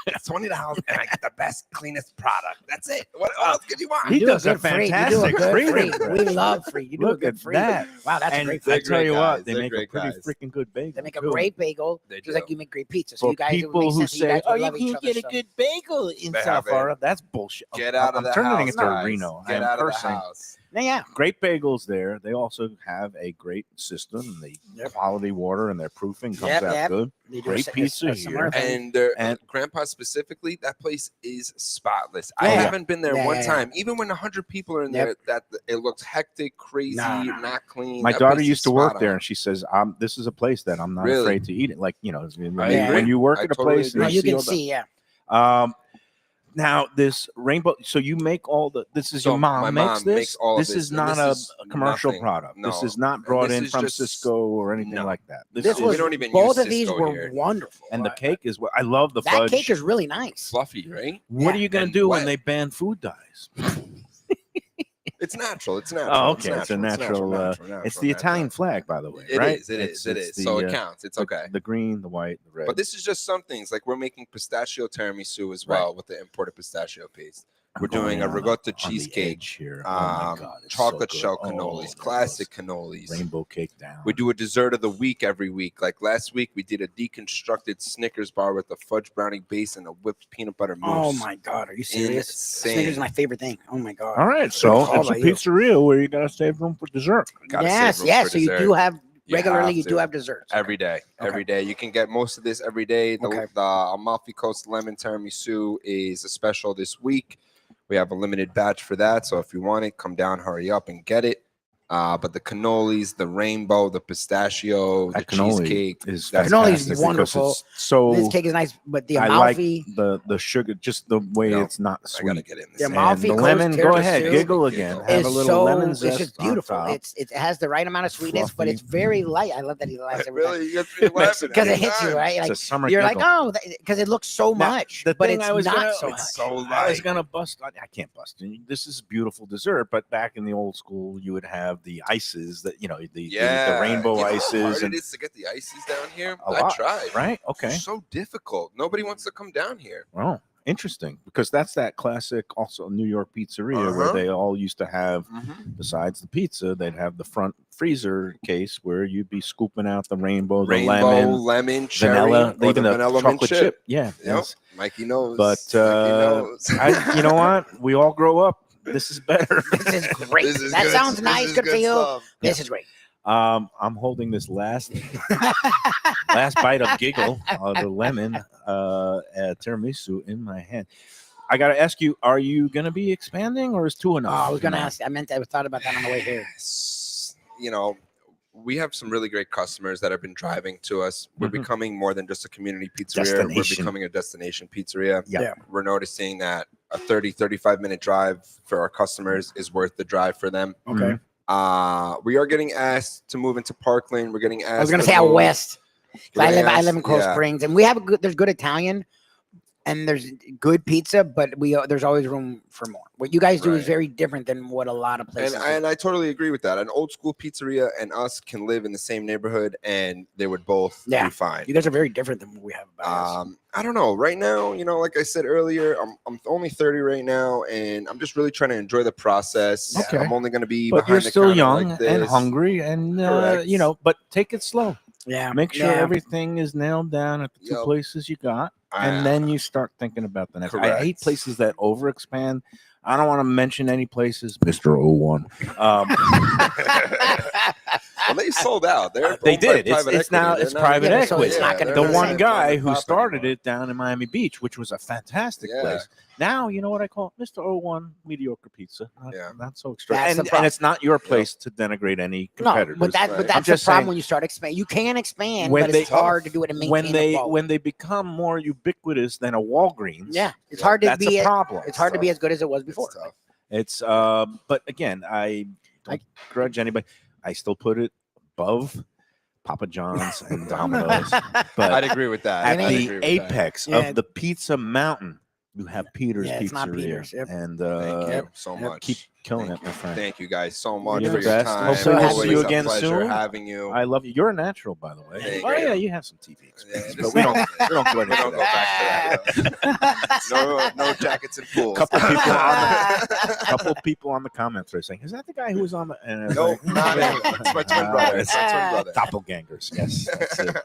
It's $20 and I get the best, cleanest product. That's it. What else could you want? He You do does a a good free. You do a fantastic good free free. impress. We love free. You do Look a good at free. that. Wow, that's a And great I free. They're tell you great what, guys. they They're make a great pretty guys. freaking good bagel. They make a too. great bagel, They just like do. you make great pizza. So For you guys, it would people make who sense that you say, guys "Oh, would you love each can't other's get a stuff. good bagel in They South have it. Florida," that's bullshit. Get out of I'm the turning house, it into guys. Reno. I Get am out of the cursing. house. Yeah. Great bagels there. They also have a great system. The Yep. quality water and their proofing comes Yep, out yep. good. They do Great a- pizza a here. summer thing. And Grandpa specifically, that place is spotless. I Yeah. haven't been there Yeah, one yeah, yeah. time. Even when 100 people are in there, that it looks hectic, crazy, No, no. not clean. My That daughter place is used to work spot there, on. and she says, "This is a place that I'm not Really? afraid to eat it." Like when agree. you work I at a totally place, agree. and You see can all the- see, yeah. Now this rainbow. So you make all the. This is So your mom my makes mom this. makes all of this this, is and not this is a commercial nothing. product. This No. is not And brought this in is from just- Cisco or anything no. like that. This is, we was don't even both use of these Cisco were here. wonderful. and the cake is what I love. The That fudge. cake is really nice. Fluffy, right? What Yeah. are you going to And do when wet. they ban food dyes? It's natural. It's natural. Oh, okay. It's a natural. It's the natural. Italian flag, by the way. It right? is. It is. It It's is. So the, it counts. It's the- okay. The green, the white, the red. But this is just some things. Like we're making pistachio tiramisu as well with the imported pistachio paste. I'm We're doing going a on ricotta on the cheesecake, edge here. Oh my God, it's so chocolate good. shell Oh, cannolis, that classic goes cannolis. rainbow cake down. We do a dessert of the week every week. Like last week, we did a deconstructed Snickers bar with a fudge brownie base and a whipped peanut butter mousse. Oh my God, are you serious? Insane. Snickers is my favorite thing. Oh my God. All right, so How it's a about you? pizzeria where you got to save room for dessert. Gotta save Yes, room yes. for So you dessert. do have You regularly. have You to. do have desserts Every day. Every day. You can get most of this every day. The, Okay. the Amalfi Coast Lemon Tiramisu is a special this week. We have a limited batch for that. So if you want it, come down, hurry up and get it. But the cannolis, the rainbow, the pistachio, That the cannoli cheesecake is that's Cannoli is fantastic because wonderful. it's so This cake is nice, but the I like Amalfi, the sugar, just the way No, it's not I sweet. gotta get in this. The And Amalfi the Coast lemon, go ahead, tiramisu giggle again. Have is a little so lemon it's zest just on beautiful. top. It has the right amount of sweetness, but Fluffy. it's very light. I love that he laughs every time. Really, you guys feel laughing Because it every hits you, time. right? It's Like a summer you're giggle. like, oh, because it looks so Now, much, the but thing it's I was not gonna, so it's much. so I was light. gonna bust. I can't bust. This is beautiful dessert, but back in the old school, you would have the ices that the rainbow You know how ices hard and it is to get the ices down here. a I lot, tried. right? Okay. So difficult. Nobody wants to come down here. Oh, interesting. Because that's that classic, also New York pizzeria where Uh-huh. they all used to have, besides the pizza, they'd have the front freezer case where you'd be scooping out the rainbow, the Rainbow, lemon, cherry, vanilla, or even the the vanilla mint chocolate chip. Yeah. Yep. Yes. Mikey knows. But Mikey knows. you know what? We all grow up. This is better. This is great. This is That good. sounds This nice. is Good for you. stuff. This is great. I'm holding this last bite of giggle of the lemon tiramisu in my hand. I got to ask you, are you going to be expanding or is two Oh, enough? I was gonna ask. I thought about that on the way here. You know, we have some really great customers that have been driving to us. We're Mhm. becoming more than just a community pizzeria. We're Destination. becoming a destination pizzeria. Yeah. We're noticing that a 35-minute drive for our customers is worth the drive for them. Okay. We are getting asked to move into Parkland. We're getting asked. I was gonna to say out move- west. 'Cause We're I getting live asked- in Coral yeah. Springs, and we have there's good Italian, and there's good pizza, but there's always room for more. What you guys do is Right. very different than what a lot of places. do. And I totally agree with that. An old school pizzeria and us can live in the same neighborhood, and they would both Yeah. be fine. You guys are very different than what we have about us. I don't know. Right now, like I said earlier, I'm only 30 right now, and I'm just really trying to enjoy the process. Okay. I'm only going to be But behind you're the still counter young like and this. hungry, and Correct. but take it slow. Yeah. Make sure yeah. everything is nailed down at the two Yep. places you got, I- and then you start thinking about the next. I hate Correct. places that overexpand. I don't want to mention any places, Mr. 01. Well, they sold out. They're They owned by did. It's private now equity. it's They're not- private Yeah, so equity. it's not gonna they're be The the one same guy who property started anymore. it down in Miami Beach, which was a fantastic Yeah. place. Now you know what I call it? Mr. 01 mediocre pizza. Yeah. Not so extraordinary. That's the And problem. it's not your place to denigrate any No, competitors. but Right. that's I'm the just problem saying, when you start expanding. You can expand, when but they- it's hard to do it and maintain when the quality. they become more ubiquitous than a Walgreens, Yeah, it's Yeah, hard to that's be. a problem. It's hard to be as good as it was It's before. tough. It's but again, I don't grudge anybody. I still put it above Papa John's and Domino's. I'd But agree with that. at I'd the agree with that. apex Yeah. of the pizza mountain, you have Peter's Yeah, it's not Pizzeria. Peter's, yep. And Thank you Yep. so Yep. much. keep killing Thank it, my friend. Thank you guys so much You're for the your best. time. Hopefully we'll see Always you a again pleasure soon. having you. I love you. You're a natural, by the way. Thank Oh you. yeah, you have some TV Yeah, experience, this but we don't is- go into We don't go that. back to that. No jackets and pools. Couple people on the comment thread saying, "Is that the guy who was on the?" And I was No, like, not him. It's my twin brother. It's my twin brother. Doppelgangers. Yes. That's it.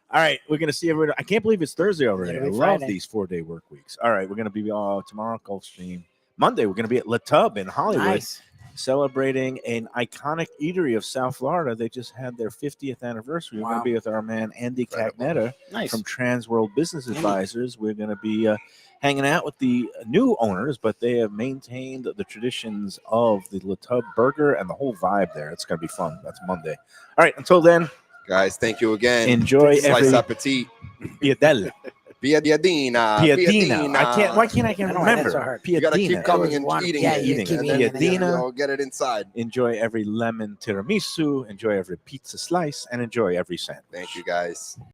All right, we're gonna see everybody. I can't believe it's Thursday already. It'll I be love Friday. these 4-day work weeks. All right, we're gonna be tomorrow Gulfstream. Monday, we're gonna be at La Tub in Hollywood, Nice. celebrating an iconic eatery of South Florida. They just had their 50th anniversary. We're Wow. gonna be with our man Andy Cagnetta Nice. from Trans World Business Andy. Advisors. We're gonna be hanging out with the new owners, but they have maintained the traditions of the La Tub burger and the whole vibe there. It's gonna be fun. That's Monday. All right, until then, Guys, thank you again. enjoy Slice every appetit. piadella. Piadina. Piadina. I can't. Why can't I I can't don't know why that's remember? so hard. You gotta keep Piadina. coming and One- eating yeah, it. you Eating keep it. eating it, and then- Piadina. You'll get it inside. Enjoy every lemon tiramisu. Enjoy every pizza slice, and enjoy every sandwich. Thank you, guys.